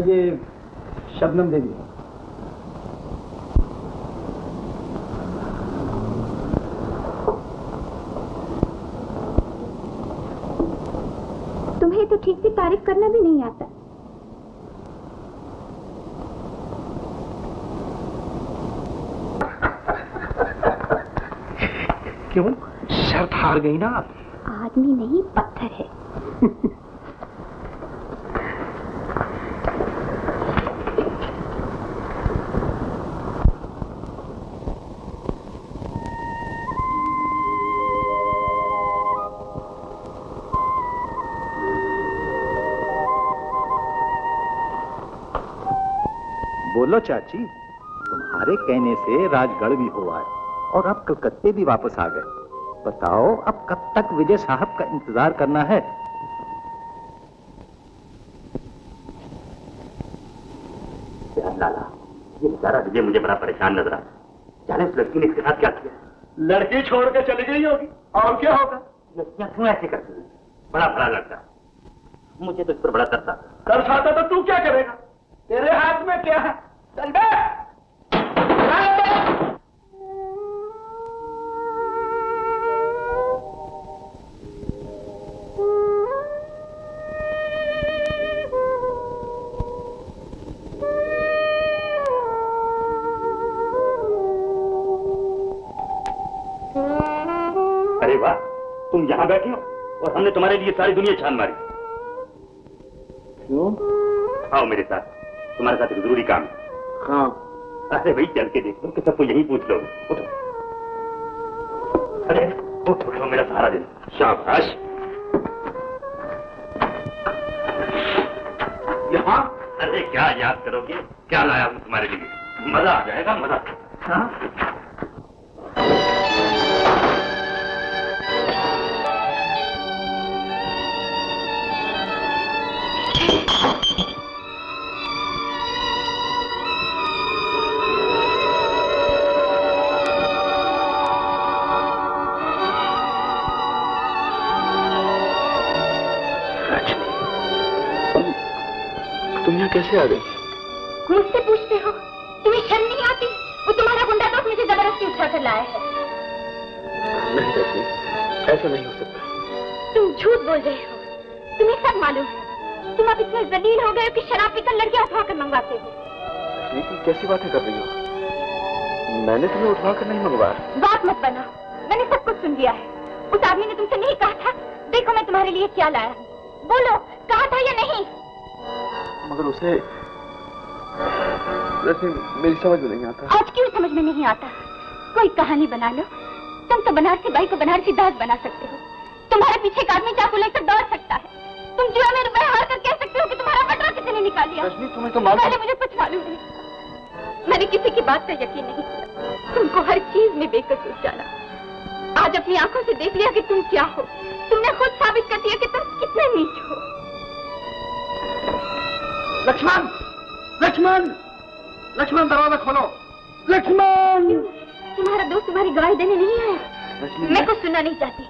ये शबनम देवी। तुम्हें तो ठीक से तारीफ करना भी नहीं आता। क्यों? शर्त हार गई ना आप? आदमी नहीं पत्थर है। बोलो चाची, तुम्हारे कहने से राजगढ़ भी हुआ है और अब कलकत्ते भी वापस आ गए। बताओ अब कब तक विजय साहब का इंतजार करना है? लाला, ये बेचारा विजय मुझे बड़ा परेशान नजर आ रहा है। जाने उस लड़की ने इसके साथ क्या किया? लड़की छोड़ के चली गई होगी, और क्या होगा? लड़कियां क्यों ऐसे करती हैं? बड़ा भला लगता है, मुझे तो इस पर बड़ा तरस आता है। तरस आता तो तू क्या करेगा? तेरे हाथ में क्या है? चल बे! अरे वाह, तुम यहाँ बैठे हो और हमने तुम्हारे लिए सारी दुनिया छान मारी। क्यों? आओ मेरे साथ, तुम्हारे साथ एक जरूरी काम है। हाँ। अरे भाई चल के देख लो कि सबको यही पूछ लो। उठो। अरे उठो, मेरा सहारा दे। शाबाश। यहाँ? अरे क्या याद करोगे, क्या लाया हूँ तुम्हारे लिए, मजा आ जाएगा, मजा। हाँ? कैसे आ गई? मुझसे पूछते हो? तुम्हें शर्म नहीं आती? वो तुम्हारा गुंडा तो मुझे जबरदस्ती उठा कर लाया है। नहीं रजनी, ऐसा नहीं हो सकता। तुम झूठ बोल रहे हो, तुम्हें सब मालूम है। तुम अब इतने जलील हो गए हो कि शराब पीकर लड़कियां उठा कर मंगवाते हो। रजनी तुम कैसी बातें कर रही हो? मैंने तुम्हें उठवा कर नहीं मंगवाया। बात मत बनाओ, मैंने सब कुछ सुन लिया है। उस आदमी ने तुमसे नहीं कहा था, देखो मैं तुम्हारे लिए क्या लाया हूँ। बोलो, कहा था या नहीं? मगर उसे मेरी समझ में नहीं आता। आज क्यों समझ में नहीं आता? कोई कहानी बना लो। तुम तो बनारसी बाई को बनारसी दास बना सकते हो। तुम्हारे पीछे एक आदमी चाकू लेकर दौड़ सकता है। तुम जुआ में रुपए हार कर कह सकते हो कि तुम्हारा बटवा किसी ने निकाल लिया। तुम्हें तो मालूम। पहले मुझे कुछ मालूम नहीं, मैंने किसी की बात का यकीन नहीं किया। तुमको हर चीज में बेकसूर जाना। आज अपनी आंखों से देख लिया कि तुम क्या हो। तुमने खुद साबित कर दिया कि तुम कितने नीच हो। लक्ष्मण, लक्ष्मण, लक्ष्मण दरवाजा खोलो। लक्ष्मण! तुम्हारा दोस्त तुम्हारी गवाही देने नहीं आया। मैं कुछ सुनना नहीं चाहती।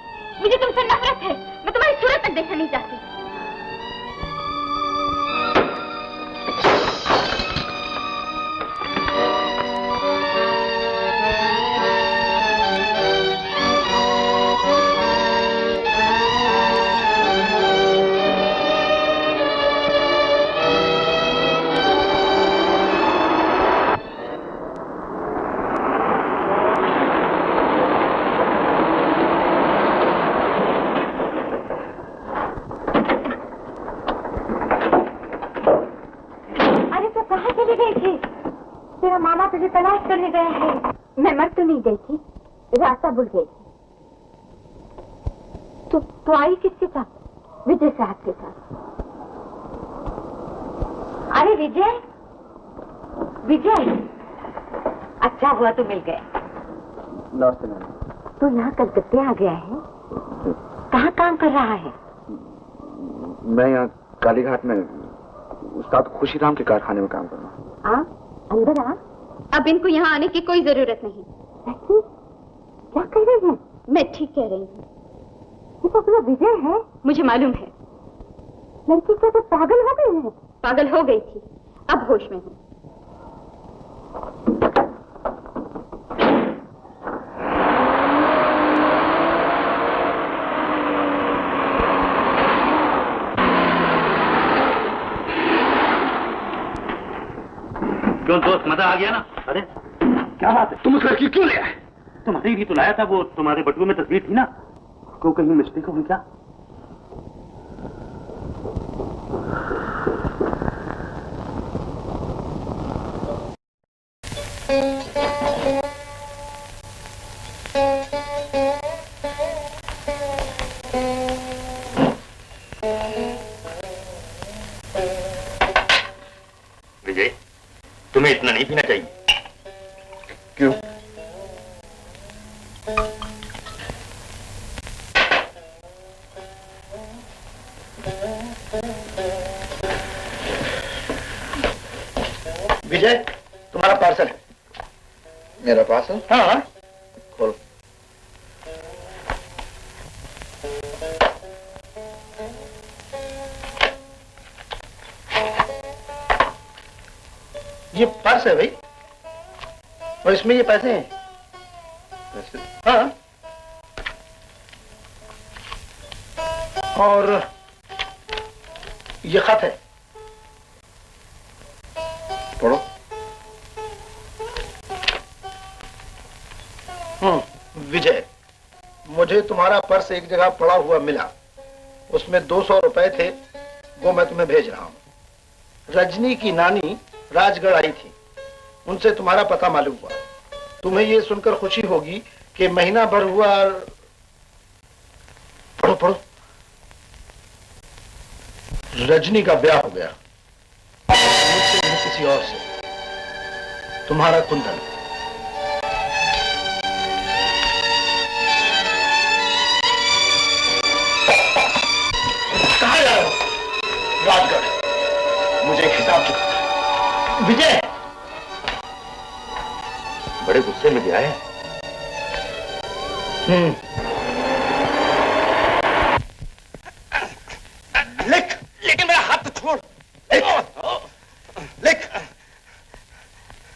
मुझे तुमसे नफरत है। मैं तुम्हारी सूरत तक देखना नहीं चाहती। तुझे तलाश करने गया है। मैं मर तो नहीं गई थी, रास्ता भूल गई थी। तो आई किसके साथ? विजय साहब के साथ। अरे विजय, विजय, अच्छा हुआ तो मिल गए। नमस्ते मैम। तो यहाँ कलकत्ते आ गया है? कहाँ काम कर रहा है? मैं यहाँ कालीघाट में उस्ताद खुशीराम के कारखाने में काम कर रहा हूँ। अंदर आ। अब इनको यहाँ आने की कोई जरूरत नहीं। क्या कह रही हैं? मैं ठीक कह रही हूँ। ये तो अपना विजय है। मुझे मालूम है। लड़की क्या तो पागल हो गई है? पागल हो गई थी, अब होश में हूँ। क्यों दोस्त, मजा आ गया ना? अरे क्या बात है, तुम उस लड़की क्यों ले आए? तुम्हारे लिए तो लाया था, वो तुम्हारे बटुए में तस्वीर थी ना, क्यों कहीं मिस्टेक हो गई क्या? विजय, तुम्हें इतना नहीं पीना चाहिए। क्यों? विजय, तुम्हारा पार्सल है। मेरा पार्सल? हाँ, खोलो। ये पर्स है भाई, और इसमें ये पैसे हैं। पैसे? हाँ, और ये खत है, पढ़ो। विजय, मुझे तुम्हारा पर्स एक जगह पड़ा हुआ मिला, उसमें 200 रुपए थे, वो मैं तुम्हें भेज रहा हूं। रजनी की नानी राजगढ़ आई थी, उनसे तुम्हारा पता मालूम हुआ। तुम्हें ये सुनकर खुशी होगी कि महीना भर हुआ। पढ़ो पढ़ो। रजनी का ब्याह हो गया, मुझसे नहीं किसी और से। तुम्हारा कुंदन। कहाँ जा रहे हो? राजगढ़। मुझे एक हिसाब चुकाना। विजय, बड़े गुस्से में गया है। लिख, लेकिन मेरा हाथ तो छोड़। लिख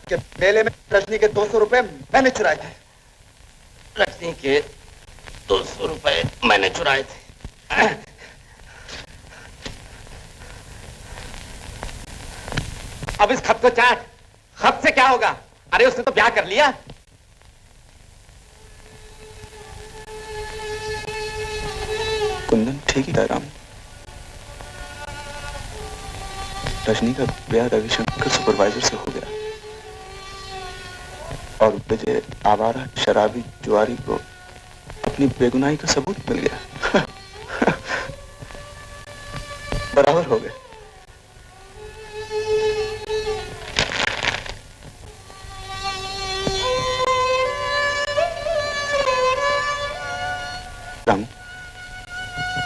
कि मेले में रजनी के 200 रुपए मैंने चुराए थे। रजनी के 200 रुपए मैंने चुराए थे। अब इस खत को चाट। खत से क्या होगा? अरे उसने तो ब्याह कर लिया। कुंदन ठीक ही कह रहा हूं। रजनी का ब्याह रविशंकर सुपरवाइजर से हो गया और विजय आवारा शराबी जुआरी को अपनी बेगुनाही का सबूत मिल गया। बराबर हो गए। रामू,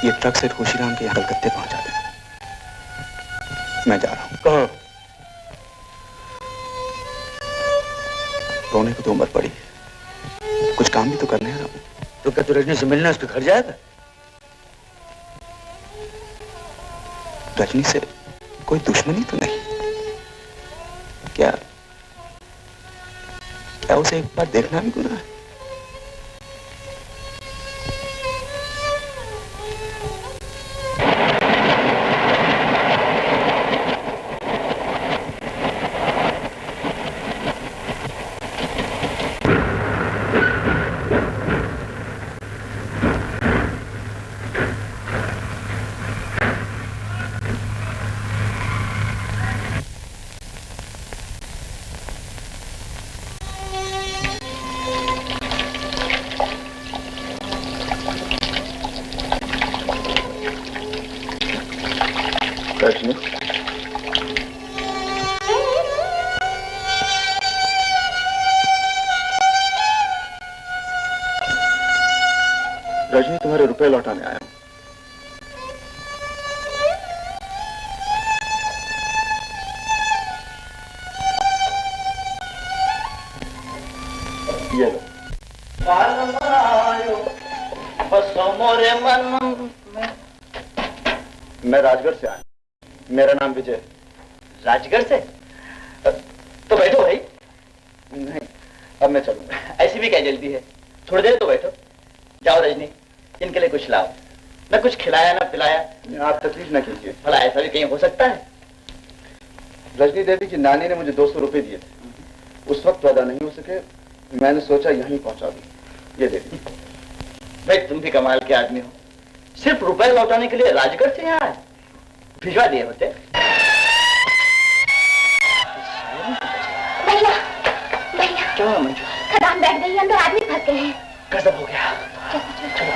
ये ट्रक से खुशीराम के यहाँ कलकत्ते पहुंचा देना। मैं जा रहा हूं। कहाँ? रोने को तो उम्र पड़ी, कुछ काम भी तो करने हैं रामू। तो क्या तू रजनी से मिलने उसके घर जाएगा? रजनी से कोई दुश्मनी तो नहीं? क्या क्या उसे एक बार देखना भी गुनाह है? रजनी, रजनी तुम्हारे रुपए लौटाने आया हूं। ये लो। मैं राजगढ़ से आया। मेरा नाम विजय। राजगढ़ से? तो बैठो भाई। नहीं, अब मैं चलूंगा। ऐसी भी क्या जल्दी है? थोड़ी देर तो बैठो। जाओ रजनी, इनके लिए कुछ लाओ। न कुछ खिलाया न पिलाया। आप तकलीफ न कीजिए। भला ऐसा भी कहीं हो सकता है? रजनी देवी की नानी ने मुझे 200 रुपए दिए थे। उस वक्त वादा नहीं हो सके, मैंने सोचा यहीं पहुंचा दूं। ये देखिए भाई, तुम भी कमाल के आदमी हो, सिर्फ रुपए लौटाने के लिए राजगढ़ से यहाँ आए, भिजवा दिए होते। भैया भैया क्या हुआ मंजू? खदान बैठ गई, अंदर आदमी फंस गए हैं। गजब हो गया। चलो।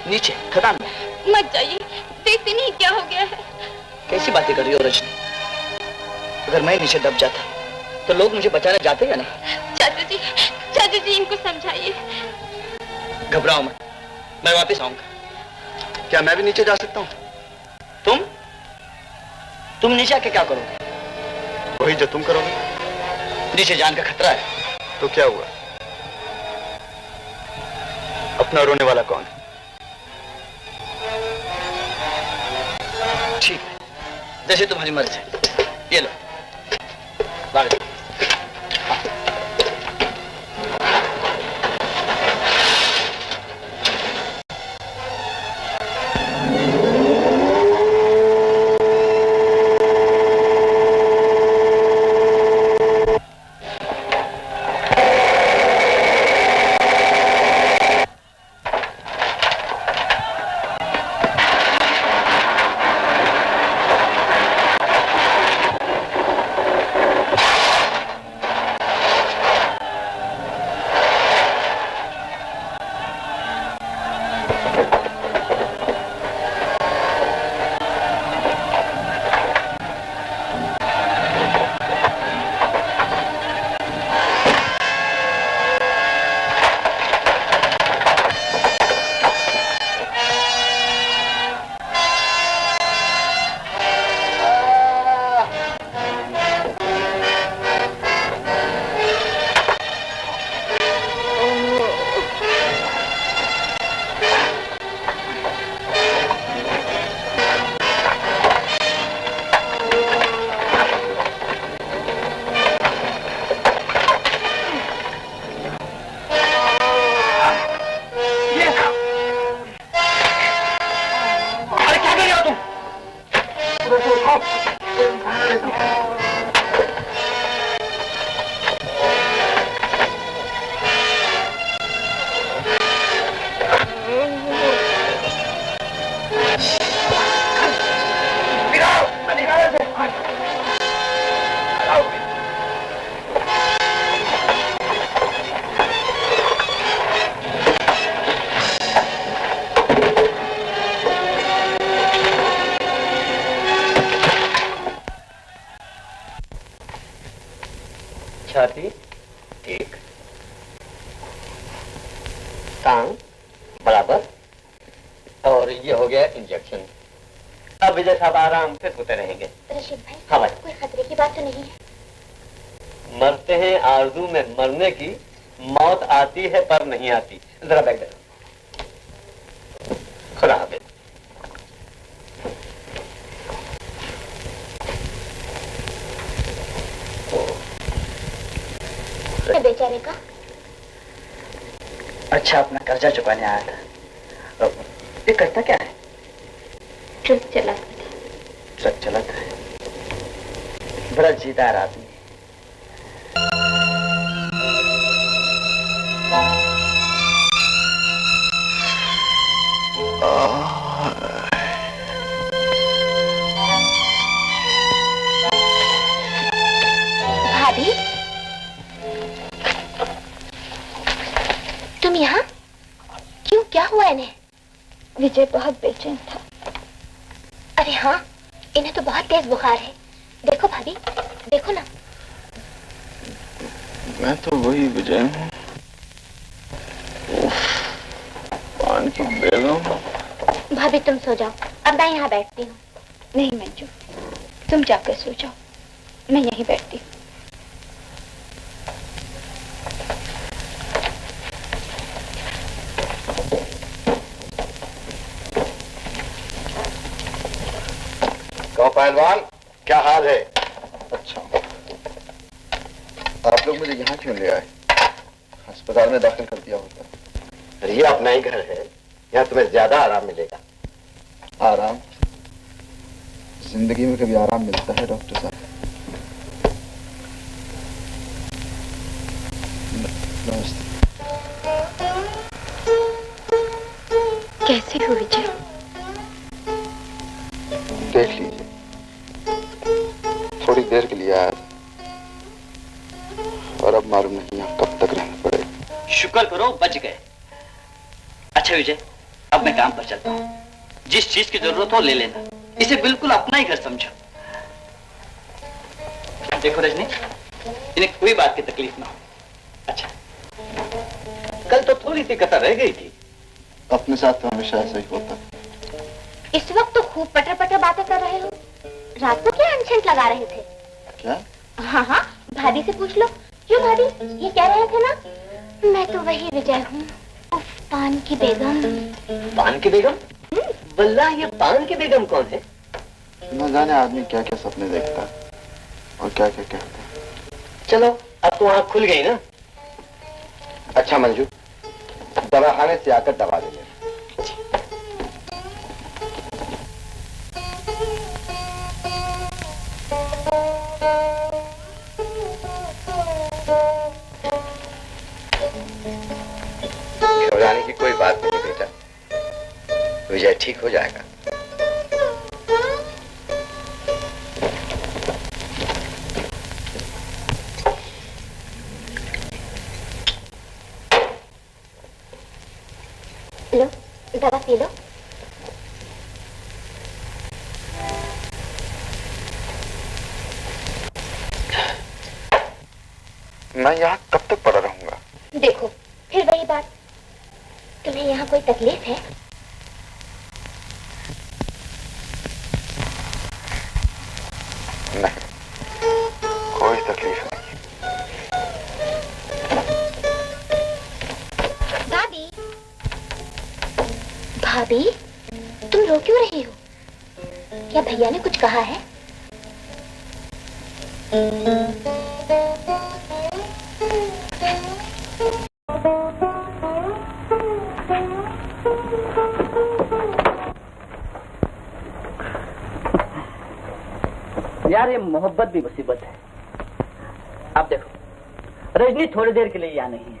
नीचे खदान में। मत जाइए, देखते नहीं क्या हो गया है। कैसी बातें कर रही हो रजनी? अगर मैं नीचे दब जाता तो लोग मुझे बचाने जाते या नहीं? चाचू जी इनको समझाइए। घबराओ मत, मैं वापस आऊंगा। क्या मैं भी नीचे जा सकता हूँ? तुम नीचे आके क्या करोगे? वही जो तुम करोगे। नीचे जान का खतरा है। तो क्या हुआ? अपना रोने वाला कौन है? ठीक है, जैसे तुम्हारी मर्जी। ये लो बाहर। छाती एक, टांग बराबर, और ये हो गया इंजेक्शन। अब विजय साहब आराम से सोते रहेंगे। रशीद भाई, हाँ भाई। कोई खतरे की बात तो नहीं है? मरते हैं आरज़ू में मरने की, मौत आती है पर नहीं आती। जरा बैठ जाओ। खुदा हाफिज़। बेचारे का अच्छा, अपना कर्जा चुकाने आया था। ये करता क्या है? ट्रक चलाता था। ट्रक चलाता है? बड़ा जीदार आदमी। भाभी, विजय बहुत बेचैन था। अरे हाँ, इन्हें तो बहुत तेज बुखार है। देखो भाभी, देखो ना। मैं तो वही विजय हूँ, पान की बेगम। भाभी तुम सो जाओ, अब मैं यहाँ बैठती हूँ। नहीं मंजू, तुम जाकर सो जाओ, मैं यहीं बैठती हूँ। कहो पहलवान, क्या हाल है? अच्छा, आप लोग मुझे यहाँ क्यों ले आए? अस्पताल में दाखिल कर दिया होता। ये अपना ही घर है, यहाँ तुम्हें ज्यादा आराम मिलेगा। आराम? जिंदगी में कभी आराम मिलता है डॉक्टर साहब? नमस्ते। कैसे हो विजय? देख लीजिए, थोड़ी देर के लिए आया था और अब मालूम नहीं यहाँ कब तक रहना पड़ेगा। शुक्र करो बच गए। अच्छा विजय, अब मैं काम पर चलता हूँ। जिस चीज की जरूरत हो ले लेना, इसे बिल्कुल अपना ही घर समझो। देखो रजनी, इन्हें कोई बात की तकलीफ ना हो। अच्छा, कल तो थोड़ी सी कतर रह गई थी। अपने साथ तो हमेशा ऐसा ही होता। इस वक्त तो खूब पटर पटर बातें कर रहे हो। रात को क्या अनशंट लगा रहे थे? क्या? हाँ हाँ, भाभी से पूछ लो। क्यों भाभी, ये कह रहे थे ना, मैं तो वही विजय हूँ, पान की बेगम। पान की बेगम? वल्लाह, ये पान की बेगम कौन है? न जाने आदमी क्या क्या सपने देखता है और क्या क्या कहता है। चलो, अब तो आँख खुल गई ना। अच्छा मंजू, दवाखाने से आकर दवा ले लेना। घबराने की कोई बात नहीं बेटा, विजय ठीक हो जाएगा। लो, दवा पी लो। मैं यहाँ कब तक पड़ा रहूंगा? देखो, फिर वही बात। तुम्हें यहाँ कोई तकलीफ है? नहीं, कोई तकलीफ नहीं। भाभी, भाभी, तुम रो क्यों रही हो? क्या भैया ने कुछ कहा है? यार, ये मोहब्बत भी मुसीबत है। अब देखो, रजनी थोड़ी देर के लिए यहाँ नहीं है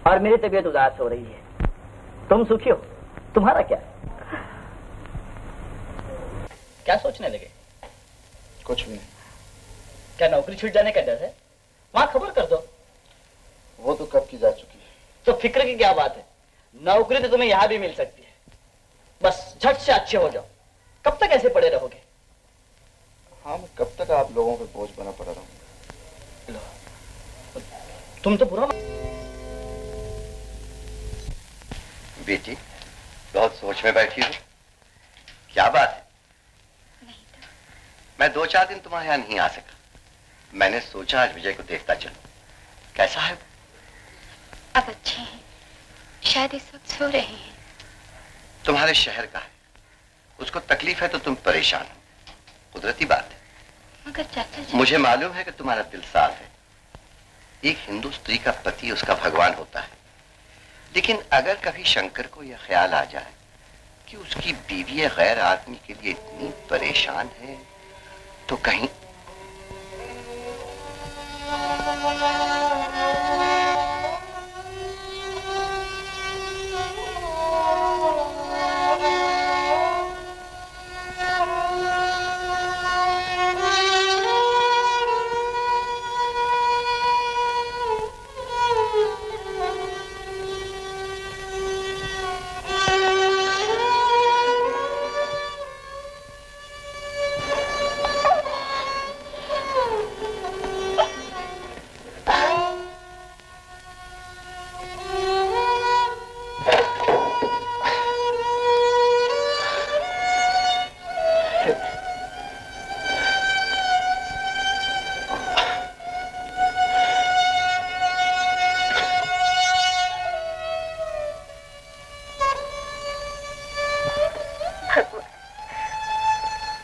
और मेरी तबीयत उदास हो रही है। तुम सुखी हो, तुम्हारा क्या? क्या सोचने लगे? कुछ भी नहीं। क्या नौकरी छूट जाने का डर है? वहां खबर कर दो। वो तो कब की जा चुकी है। तो फिक्र की क्या बात है? नौकरी तो तुम्हें यहां भी मिल सकती है। बस झट से अच्छे हो जाओ। कब तक ऐसे पड़े रहोगे? हाँ, मैं कब तक आप लोगों पे बोझ बना पड़ा रहूंगा? तुम तो बुरा। बेटी, बहुत सोच में बैठी हो। क्या बात है? मैं 2-4 दिन तुम्हारे यहाँ नहीं आ सका। मैंने सोचा आज विजय को देखता चलूं। कैसा है? अब अच्छे हैं, शायद इस वक्त सो रहे हैं। तुम्हारे शहर का है, उसको तकलीफ है तो तुम परेशान हो, कुदरती बात है। मगर चाचा जी, मुझे मालूम है कि तुम्हारा दिल साफ है। एक हिंदू स्त्री का पति उसका भगवान होता है, लेकिन अगर कभी शंकर को यह ख्याल आ जाए कि उसकी बीवी गैर आदमी के लिए इतनी परेशान है, तो कहीं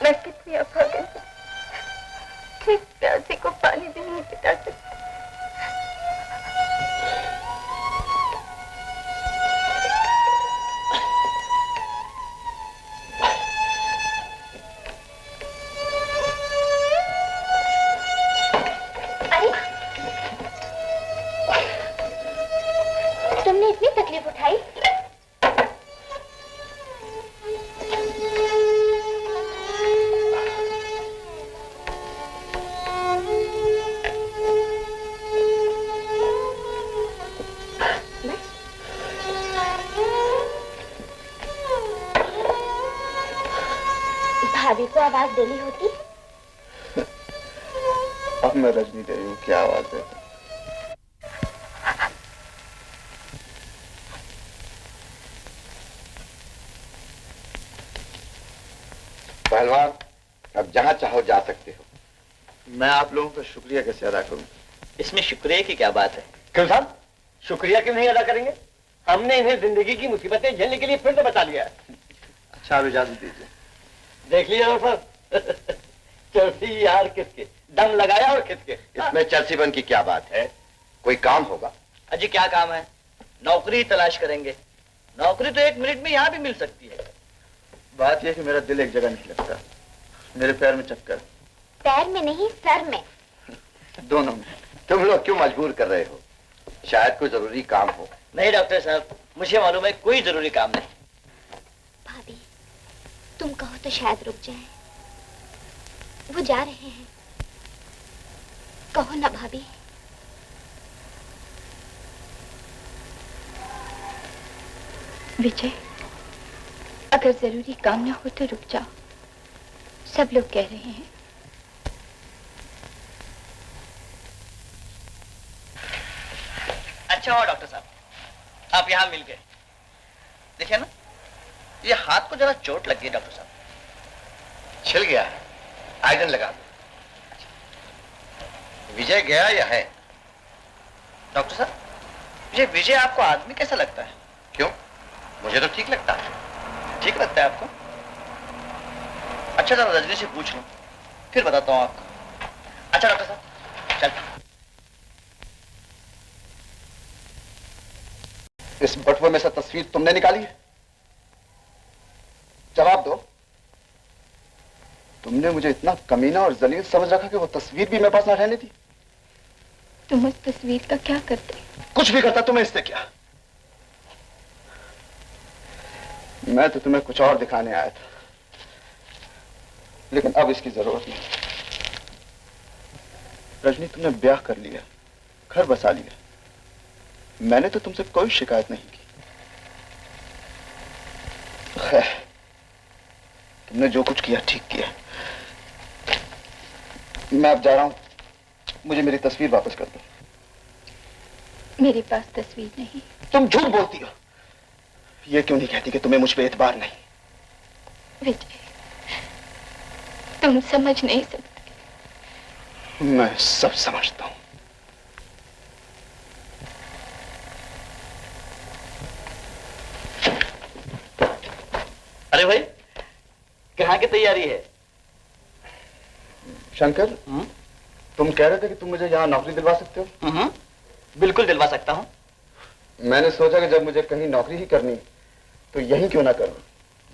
मैं कितनी अभागन हूँ, एक प्यासे को पानी भी नहीं पिला सकती। तुमने इतनी तकलीफ उठाई? भाभी को आवाज देनी होती। अब मैं रजनी देवी हूँ, क्या आवाज देता। पहलवान, अब जहाँ चाहो जा सकते हो। मैं आप लोगों का शुक्रिया कैसे अदा करूं? इसमें शुक्रिया की क्या बात है? क्यों साहब, शुक्रिया क्यों नहीं अदा करेंगे? हमने इन्हें जिंदगी की मुसीबतें झेलने के लिए फिर से बता दिया है। अच्छा, अब इजाजत दीजिए। देख लिया डॉक्टर, चर्सी यार किसके, दम लगाया और किसके। इसमें चर्सीपन की क्या बात है? कोई काम होगा? अजी क्या काम है? नौकरी तलाश करेंगे। नौकरी तो 1 मिनट में यहाँ भी मिल सकती है। बात यह कि मेरा दिल एक जगह नहीं लगता, मेरे पैर में चक्कर। पैर में नहीं, सर में। दोनों में। तुम लोग क्यों मजबूर कर रहे हो? शायद कोई जरूरी काम हो। नहीं डॉक्टर साहब, मुझे मालूम है कोई जरूरी काम नहीं। भाभी, तुम कहो तो शायद रुक जाए। वो जा रहे हैं, कहो ना भाभी। विजय, अगर जरूरी काम ना हो तो रुक जाओ, सब लोग कह रहे हैं। अच्छा हुआ डॉक्टर साहब, आप यहाँ मिल गए। देखिए ना, ये हाथ को जरा चोट लग गई डॉक्टर साहब। छिल गया है, आयरन लगा दो। विजय गया या है? डॉक्टर साहब, ये विजय आपको आदमी कैसा लगता है? क्यों? मुझे तो ठीक लगता है। ठीक लगता है आपको? अच्छा, जरा रजनी से पूछ लो, फिर बताता हूँ आपको। अच्छा डॉक्टर साहब, चल। इस बटुए में से तस्वीर तुमने निकाली है? जवाब दो। तुमने मुझे इतना कमीना और जलील समझ रखा कि वो तस्वीर भी मेरे पास ना रहने दी। तुम उस तस्वीर का क्या करते? कुछ भी करता, तुम्हें इससे क्या? मैं तो तुम्हें कुछ और दिखाने आया था, लेकिन अब इसकी जरूरत नहीं। रजनी, तुमने ब्याह कर लिया, घर बसा लिया। मैंने तो तुमसे कोई शिकायत नहीं की। खैर, तुमने जो कुछ किया ठीक किया। मैं अब जा रहा हूं, मुझे मेरी तस्वीर वापस कर दो। मेरे पास तस्वीर नहीं। तुम झूठ बोलती हो। ये क्यों नहीं कहती कि तुम्हें मुझ पे एतबार नहीं? विजय, तुम समझ नहीं सकते। मैं सब समझता हूं। अरे भाई, कहाँ की तैयारी है? शंकर, तुम कह रहे थे कि तुम मुझे यहाँ नौकरी दिलवा सकते हो? बिल्कुल दिलवा सकता हूँ। मैंने सोचा कि जब मुझे कहीं नौकरी ही करनी तो यहीं क्यों ना करूं।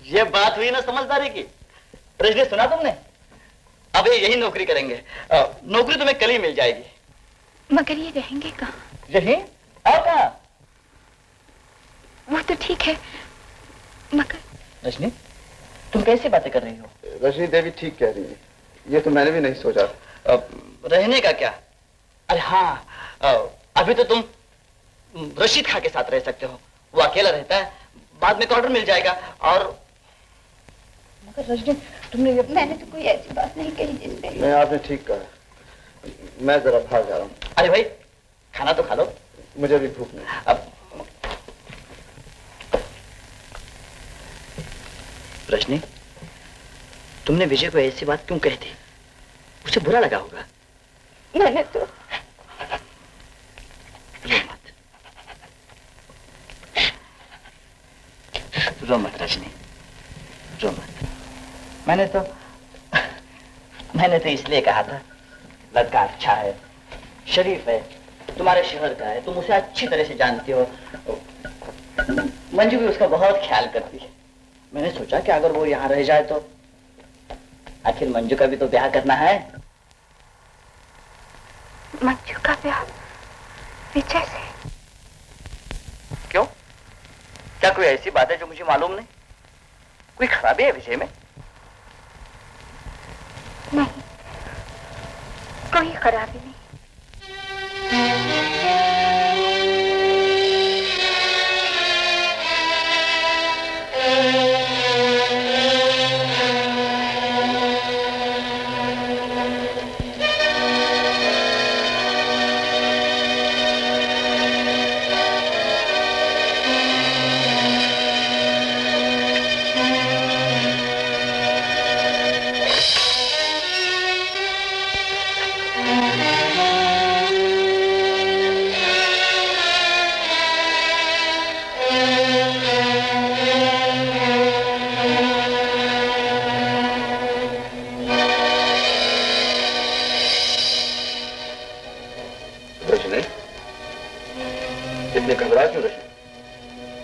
ये बात हुई ना समझदारी की। रजनी, सुना तुमने? अब ये यही नौकरी करेंगे। नौकरी तुम्हें कल ही मिल जाएगी। मगर ये रहेंगे कहाँ? यहीं और कहाँ? वो तो ठीक है, मगर रजनी, तुम कैसी बातें कर रही हो? रजनी देवी ठीक कह रही है, ये तो मैंने भी नहीं सोचा। रहने का क्या? अरे हाँ, अभी तो तुम रशीद खां के साथ रह सकते हो। वो अकेला रहता है, बाद में क्वार्टर मिल जाएगा। और मगर रजनी, तुमने मैंने तो कोई ऐसी बात नहीं कही जिससे। नहीं, आपने ठीक कहा। मैं जरा बाहर जा रहा हूँ। अरे भाई, खाना तो खा लो। मुझे भी भूख नहीं। अब रजनी, तुमने विजय को ऐसी बात क्यों कही थी? उसे बुरा लगा होगा। मैंने तो रो मत रजनी, रो मत। मैंने तो मैंने तो इसलिए कहा था, लड़का अच्छा है, शरीफ है, तुम्हारे शहर का है, तुम उसे अच्छी तरह से जानती हो। मंजू भी उसका बहुत ख्याल करती है। मैंने सोचा कि अगर वो यहाँ रह जाए तो, आखिर मंजू का भी तो ब्याह करना है। मंजू का ब्याह विजय से? क्यों? क्या कोई ऐसी बात है जो मुझे मालूम नहीं? कोई खराबी है विजय में? नहीं, कोई खराबी नहीं।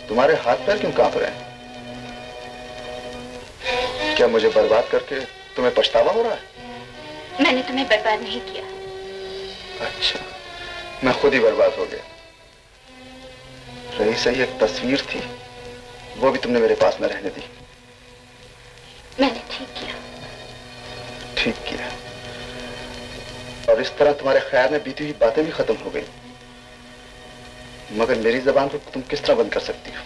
तुम्हारे हाथ पैर क्यों कांप रहे हैं? क्या मुझे बर्बाद करके तुम्हें पछतावा हो रहा है? मैंने तुम्हें बर्बाद नहीं किया। अच्छा, मैं खुद ही बर्बाद हो गया। रही सही एक तस्वीर थी, वो भी तुमने मेरे पास न रहने दी। मैंने ठीक किया। ठीक किया। और इस तरह तुम्हारे ख्याल में बीती हुई बातें भी खत्म हो गई। मगर मेरी जबान को तुम किस तरह बंद कर सकती हो?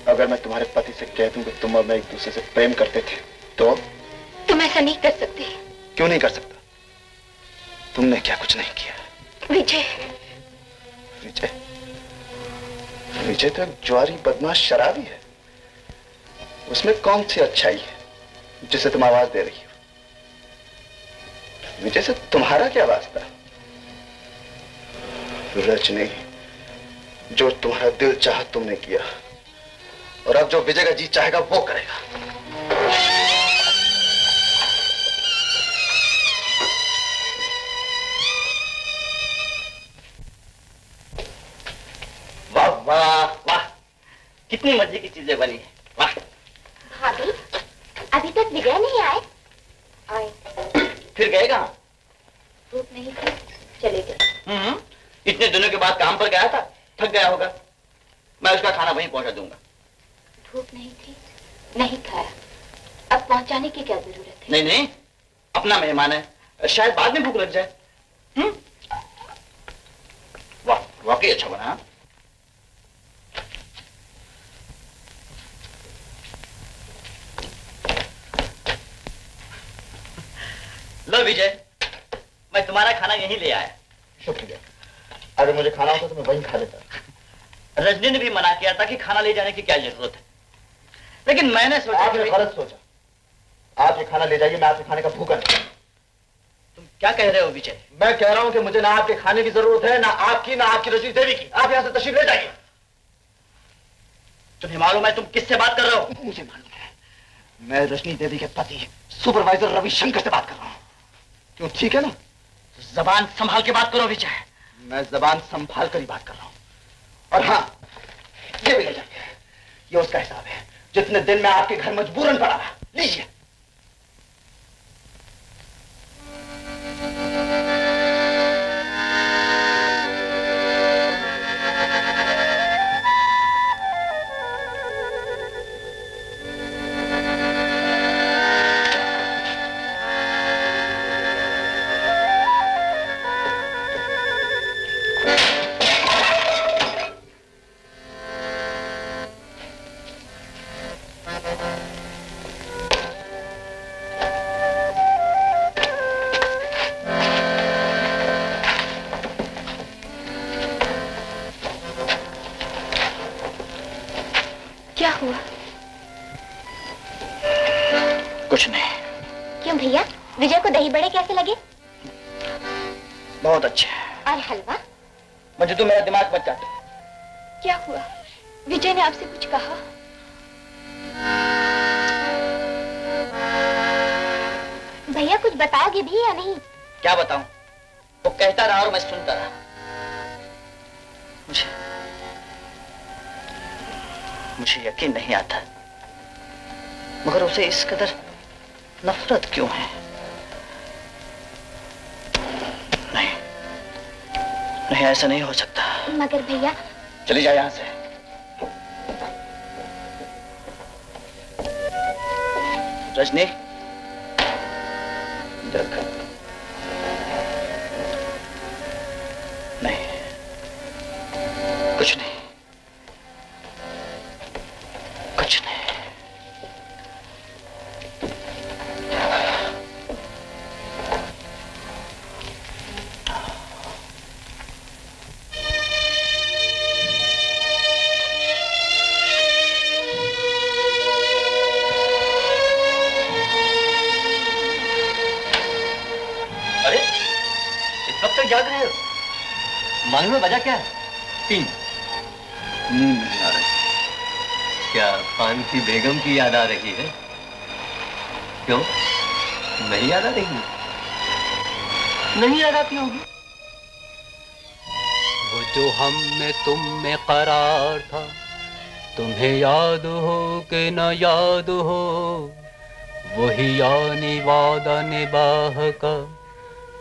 अगर मैं तुम्हारे पति से कह दूं कि तुम और मैं एक दूसरे से प्रेम करते थे तो? तुम ऐसा नहीं कर सकते। क्यों नहीं कर सकता? तुमने क्या कुछ नहीं किया? विजय। विजय? विजय तो एक ज्वारी बदमाश शराबी है। उसमें कौन सी अच्छाई है जिसे तुम आवाज दे रही हो? विजय से तुम्हारा क्या वास्ता? रजनी, जो तुम्हारा दिल चाहा तुमने किया, और अब जो विजय का जी चाहेगा वो करेगा। वाह वाह वाह, कितनी मजे की चीजें बनी है। वाह। भाभी, अभी तक विजय नहीं आए? आए। फिर गए कहाँ? धूप नहीं थी, चले गए। इतने दिनों के बाद काम पर गया था, थक गया होगा। मैं उसका खाना वहीं पहुंचा दूंगा। धूप नहीं थी, नहीं खाया। अब पहुंचाने की क्या जरूरत है? नहीं नहीं, अपना मेहमान है, शायद बाद में भूख लग जाए। वाह, वाकई अच्छा बना। हाँ? लो विजय, मैं तुम्हारा खाना यहीं ले आया। शुक्रिया। अगर मुझे खाना होता तो मैं वहीं खा लेता। रजनी ने भी मना किया था कि खाना ले जाने की क्या जरूरत है, लेकिन मैंने सोचा आपने गलत सोचा। आप ये खाना ले जाइए, मैं आपके खाने का भूखा नहीं। तुम क्या कह रहे हो विजय? मैं कह रहा हूं कि मुझे ना आपके खाने की जरूरत है, ना आपकी, ना आपकी रजनी देवी की। आप यहां से तशरीफ ले जाइए। तुम्हें मालूम है तुम किससे बात कर रहे हो? मुझे मालूम है, मैं रजनी देवी के पति सुपरवाइजर रविशंकर से बात कर रहा हूं। क्यों, ठीक है ना? जबान संभाल के बात करो विजय। मैं जबान संभाल कर ही बात कर रहा हूं। और हाँ, ये भी ले जाइए, ये उसका हिसाब है जितने दिन मैं आपके घर मजबूरन पड़ा रहा। लीजिए। क्या हुआ? कुछ नहीं। क्यों भैया, विजय को दही बड़े कैसे लगे? बहुत अच्छे। और हलवा? मुझे तो मेरा दिमाग मत चाटे। क्या हुआ? विजय ने आपसे कुछ कहा? भैया कुछ बताओगे भी या नहीं? क्या बताऊं? वो कहता रहा और मैं सुनता रहा। मुझे यकीन नहीं आता, मगर उसे इस कदर नफरत क्यों है? नहीं नहीं, ऐसा नहीं हो सकता। मगर भैया। चली जाए यहां से। रजनी, जग नहीं, कुछ नहीं, कुछ नहीं। अरे इस वक्त तक जाग रहे हो? मालूम है वजह क्या है? 3 नींद नहीं आ रही। क्या खान की बेगम की याद आ रही है? क्यों नहीं याद आ रही? नहीं याद आती होगी। वो जो हम में तुम में करार था, तुम्हें याद हो कि न याद हो, वही यानी वादा निभाह का,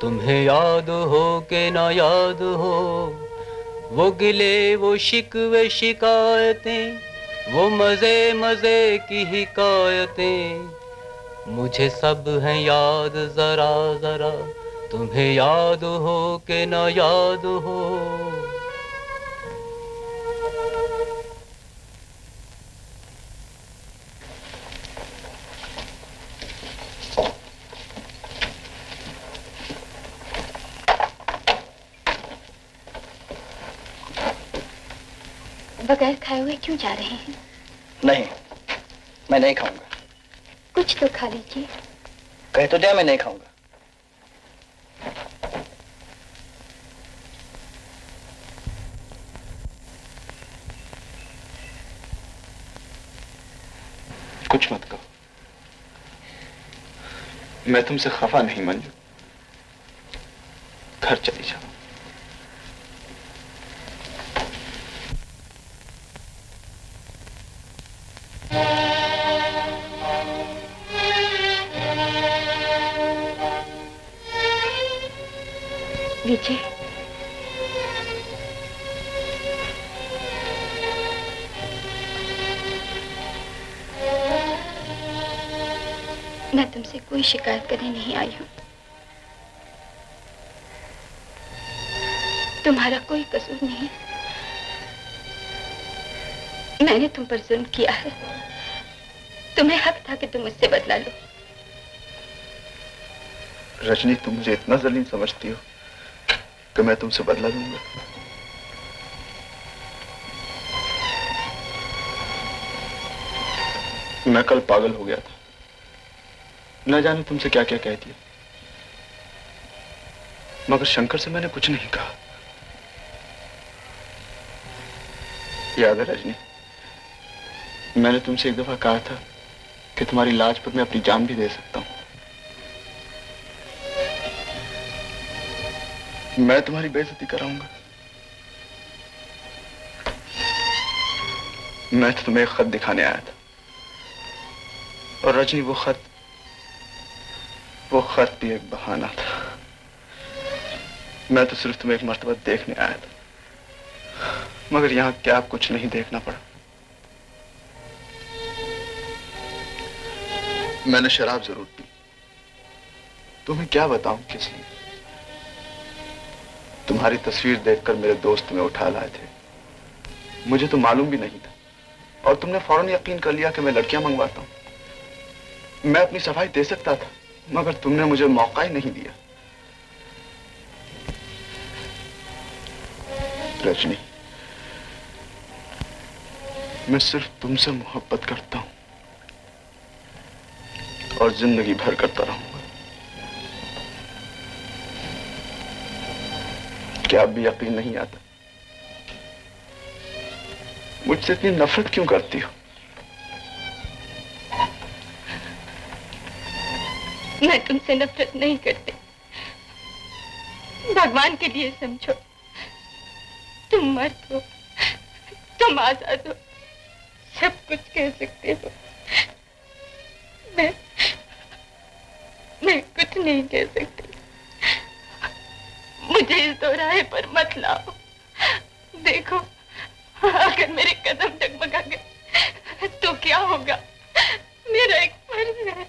तुम्हें याद हो कि न याद हो। वो गिले वो शिकवे शिकायतें, वो मजे मजे की हिकायतें, मुझे सब हैं याद जरा जरा, तुम्हें याद हो कि न याद हो। बगैर खाए हुए क्यों जा रहे हैं? नहीं, मैं नहीं खाऊंगा। कुछ तो खा लीजिए। कह तो दिया मैं नहीं खाऊंगा। कुछ मत कहो, मैं तुमसे खफा नहीं मंजू। घर चली जाओ। विजय, मैं तुमसे कोई शिकायत करने नहीं आई हूं। तुम्हारा कोई कसूर नहीं। मैंने तुम पर जुल्म किया है, तुम्हें हक था कि तुम मुझसे बदला लो। रजनी, तुम मुझे इतना जलीम समझती हो कि मैं तुमसे बदला लूंगा? मैं कल पागल हो गया था, न जाने तुमसे क्या क्या कह दिया, मगर शंकर से मैंने कुछ नहीं कहा। याद है रजनी, मैंने तुमसे एक दफा कहा था कि तुम्हारी लाज पर मैं अपनी जान भी दे सकता हूं। मैं तुम्हारी बेइज्जती कराऊंगा। मैं तो तुम्हें एक खत दिखाने आया था, और रजनी वो खत भी एक बहाना था। मैं तो सिर्फ तुम्हें एक मर्तबा देखने आया था, मगर यहां क्या कुछ नहीं देखना पड़ा। मैंने शराब जरूर पी, तुम्हें क्या बताऊं किस लिए। तुम्हारी तस्वीर देखकर मेरे दोस्त में उठा लाए थे, मुझे तो मालूम भी नहीं था, और तुमने फौरन यकीन कर लिया कि मैं लड़कियां मंगवाता हूं। मैं अपनी सफाई दे सकता था, मगर तुमने मुझे मौका ही नहीं दिया। रजनी, मैं सिर्फ तुमसे मोहब्बत करता हूं और जिंदगी भर करता रहूंगा। क्या अब भी यकीन नहीं आता? मुझसे इतनी नफरत क्यों करती हो? मैं तुमसे नफरत नहीं करती। भगवान के लिए समझो, तुम मर्द हो, तुम आजाद हो, सब कुछ कह सकते हो। मैं कुछ नहीं कह सकती। मुझे इस दोराहे पर मत लाओ। देखो, अगर मेरे कदम डगमगा गए तो क्या होगा? मेरा एक फर्ज है।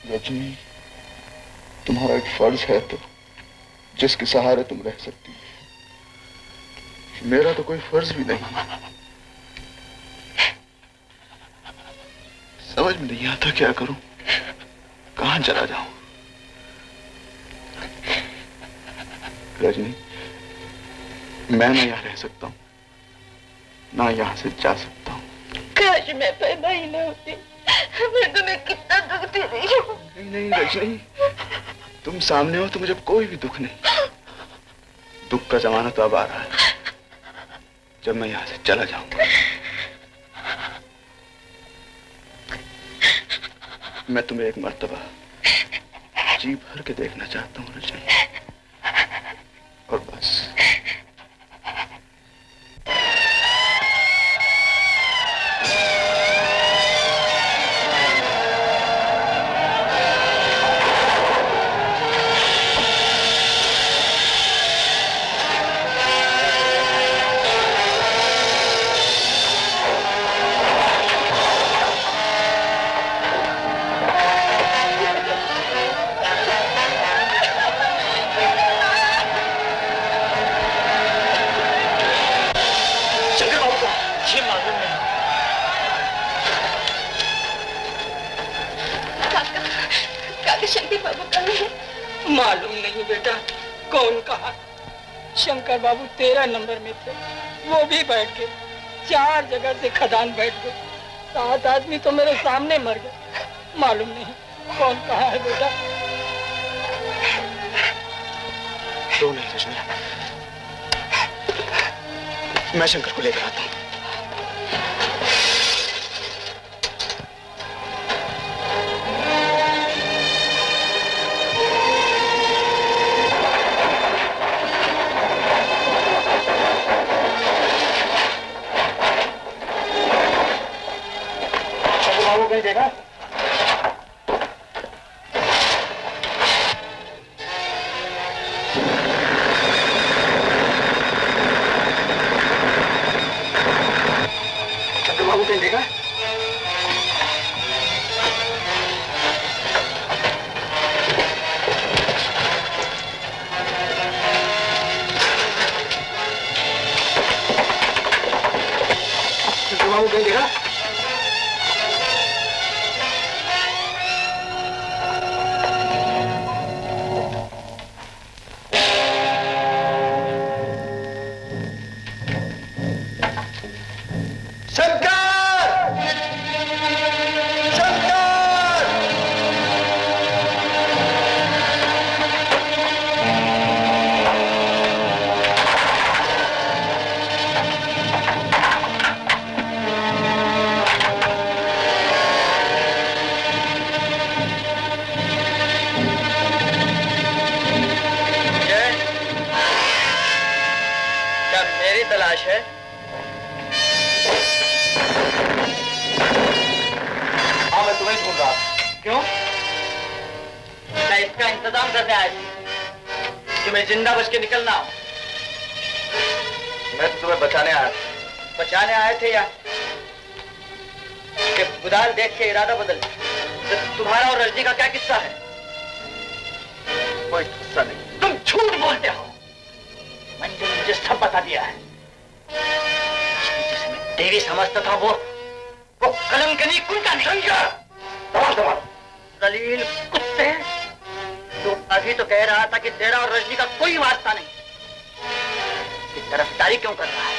रजनी, तुम्हारा एक फर्ज है तो जिसके सहारे तुम रह सकती है। मेरा तो कोई फर्ज भी नहीं। समझ में नहीं आता क्या करूं, कहां चला जाऊं। रजनी, मैं ना यहां रह सकता हूं, ना यहां से जा सकता हूं। काश मैं पैदा ही न होती, मैं तुम्हें कितना दुख दे रही हूँ। नहीं रजनी, तुम सामने हो तो मुझे कोई भी दुख नहीं। दुख का जमाना तो अब आ रहा है, जब मैं यहां से चला जाऊंगा। मैं तुम्हें एक मर्तबा जी भर के देखना चाहता हूँ रजनी, और बस। मालूम नहीं बेटा, कौन कहा। शंकर बाबू 13 नंबर में थे, वो भी बैठ गए। 4 जगह से खदान बैठ गए। 7 आदमी तो मेरे सामने मर गए। मालूम नहीं कौन कहा है बेटा। रो नहीं रजनी, मैं शंकर को लेकर आता हूँ। नहीं देखा? चंद्रबाबू कहीं देखा? चंद्रबाबू कहीं देखा? जिंदा बच के निकलना हो। मैं तो तुम्हें बचाने आया था। बचाने आए थे या कि गुदाल देख के इरादा बदल? तो तुम्हारा और रजनी का क्या किस्सा है? कोई किस्सा नहीं। तुम झूठ बोलते हो। मंजू ने मुझे सब बता दिया है। जिसे मैं देवी समझता था वो कलंकनी कुंता नहीं। दलील कुत्ते, तो अभी तो कह रहा था कि तेरा और रजनी का कोई वास्ता नहीं। कि तरफदारी क्यों कर रहा है?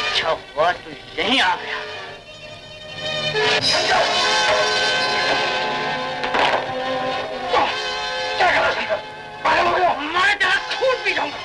अच्छा हुआ तू यहीं आ गया। क्या कर रहा शंकर? मैं तेरा खून पी जाऊंगा।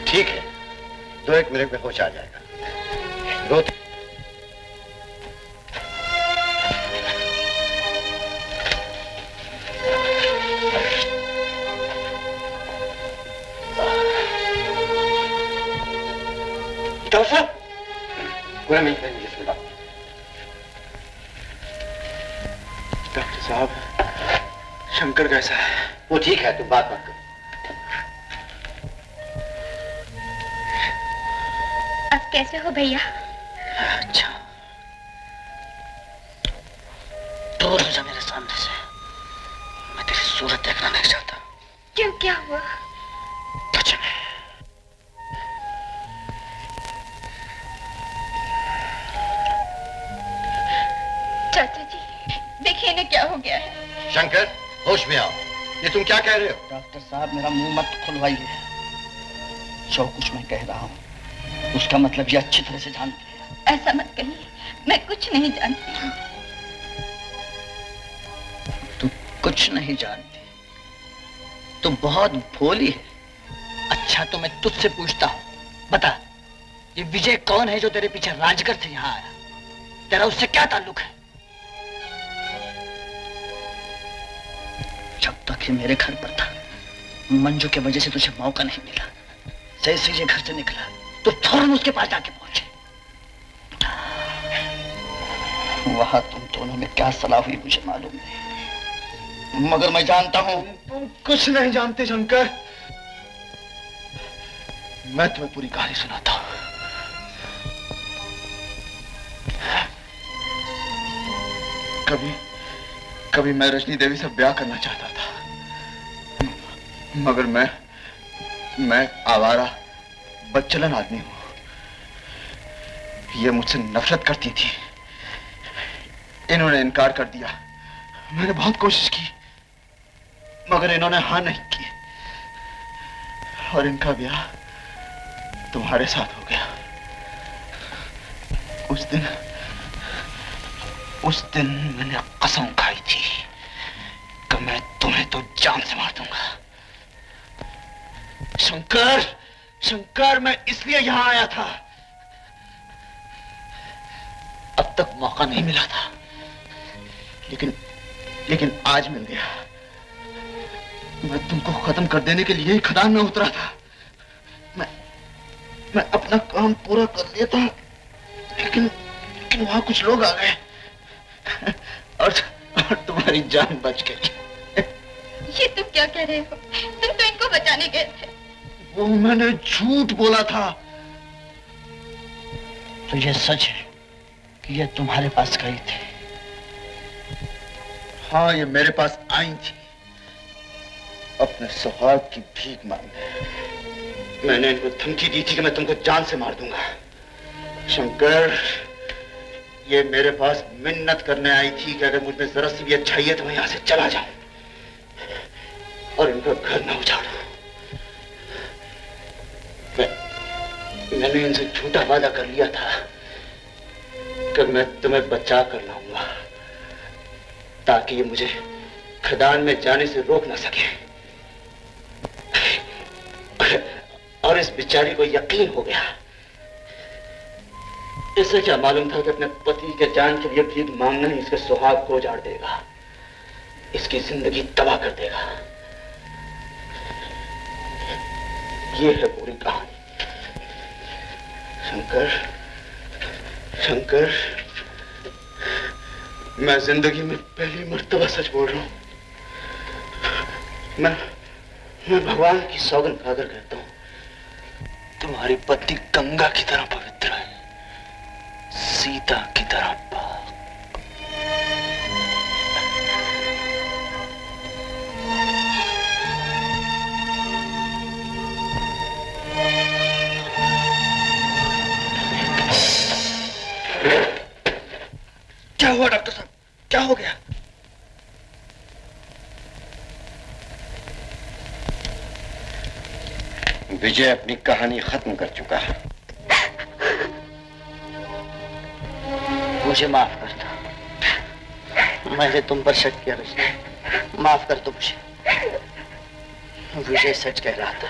ठीक है, 2-1 मिनट में होश आ जाएगा। रोते डॉक्टर साहब, पूरा मिनट में मुझे सुना। डॉक्टर साहब, शंकर कैसा है? वो ठीक है, तुम बात मत करो। अब कैसे हो भैया? अच्छा, दूर हो जा मेरे सामने से। मैं तेरी सूरत देखना नहीं चाहता। क्यों, क्या हुआ? कुछ नहीं। चाचा जी, देखिए इन्हें क्या हो गया है। शंकर, होश में आओ। ये तुम क्या कह रहे हो? डॉक्टर साहब, मेरा मुंह मत खुलवाइए। जो कुछ मैं कह रहा हूँ उसका मतलब ये अच्छी तरह से जानती है। ऐसा मत कहिए, मैं कुछ नहीं जानती। तू कुछ नहीं जानती, तू बहुत भोली है। अच्छा, तो मैं तुझसे पूछता हूँ, बता, ये विजय कौन है जो तेरे पीछे राजगढ़ से यहाँ आया? तेरा उससे क्या ताल्लुक है? जब तक ये मेरे घर पर था, मंजू की वजह से तुझे मौका नहीं मिला। जैसे ये घर से निकला तो फौरन उसके पास जाके पहुंचे। वहां तुम दोनों में क्या सलाह हुई मुझे मालूम नहीं, मगर मैं जानता हूं। तुम कुछ नहीं जानते शंकर। मैं तुम्हें पूरी कहानी सुनाता हूं। कभी मैं रजनी देवी से ब्याह करना चाहता था, मगर मैं आवारा बदचलन आदमी हूं। ये मुझसे नफरत करती थी, इन्होंने इनकार कर दिया। मैंने बहुत कोशिश की, मगर इन्होंने हाँ नहीं की, और इनका ब्याह तुम्हारे साथ हो गया। उस दिन मैंने कसम खाई थी कि मैं तुम्हें तो जान से मार दूंगा। शंकर, मैं इसलिए यहां आया था। अब तक मौका नहीं मिला था, लेकिन आज मिल गया। मैं तुमको खत्म कर देने के लिए ही खदान में उतरा था। मैं अपना काम पूरा कर लिया था, लेकिन वहां कुछ लोग आ गए और तुम्हारी जान बच गई। ये तुम क्या कह रहे हो? तुम तो इनको बचाने गए थे। वो मैंने झूठ बोला था। तो ये सच है कि ये तुम्हारे पास गई थी? हाँ, ये मेरे पास आई थी अपने सौहार्द की भीख मांगने। मैंने इनको धमकी दी थी कि मैं तुमको जान से मार दूंगा। शंकर, ये मेरे पास मिन्नत करने आई थी कि अगर मुझ में जरा सी भी अच्छाई है तो मैं यहां से चला जाऊं और इनका घर न उजाड़ूं। मैंने इनसे झूठा वादा कर लिया था कि मैं तुम्हें बचा कर लाऊंगा, ताकि ये मुझे खदान में जाने से रोक ना सके। और इस बेचारी को यकीन हो गया। इसे क्या मालूम था कि अपने पति के जान के लिए भीख मांगना ही इसके सुहाग को उजाड़ देगा, इसकी जिंदगी तबाह कर देगा। ये है पूरी कहानी। शंकर, मैं जिंदगी में पहली मर्तबा सच बोल रहा हूं। मैं भगवान की सौगंध खाकर कहता हूँ, तुम्हारी पत्नी गंगा की तरह पवित्र है, सीता की तरह पाक। क्या हुआ डॉक्टर साहब, क्या हो गया? विजय अपनी कहानी खत्म कर चुका है। मुझे माफ कर दो, मैंने तुम पर शक किया रजनी, माफ कर दो मुझे। विजय सच कह रहा था,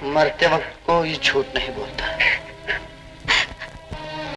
मरते वक्त कोई झूठ नहीं बोलता।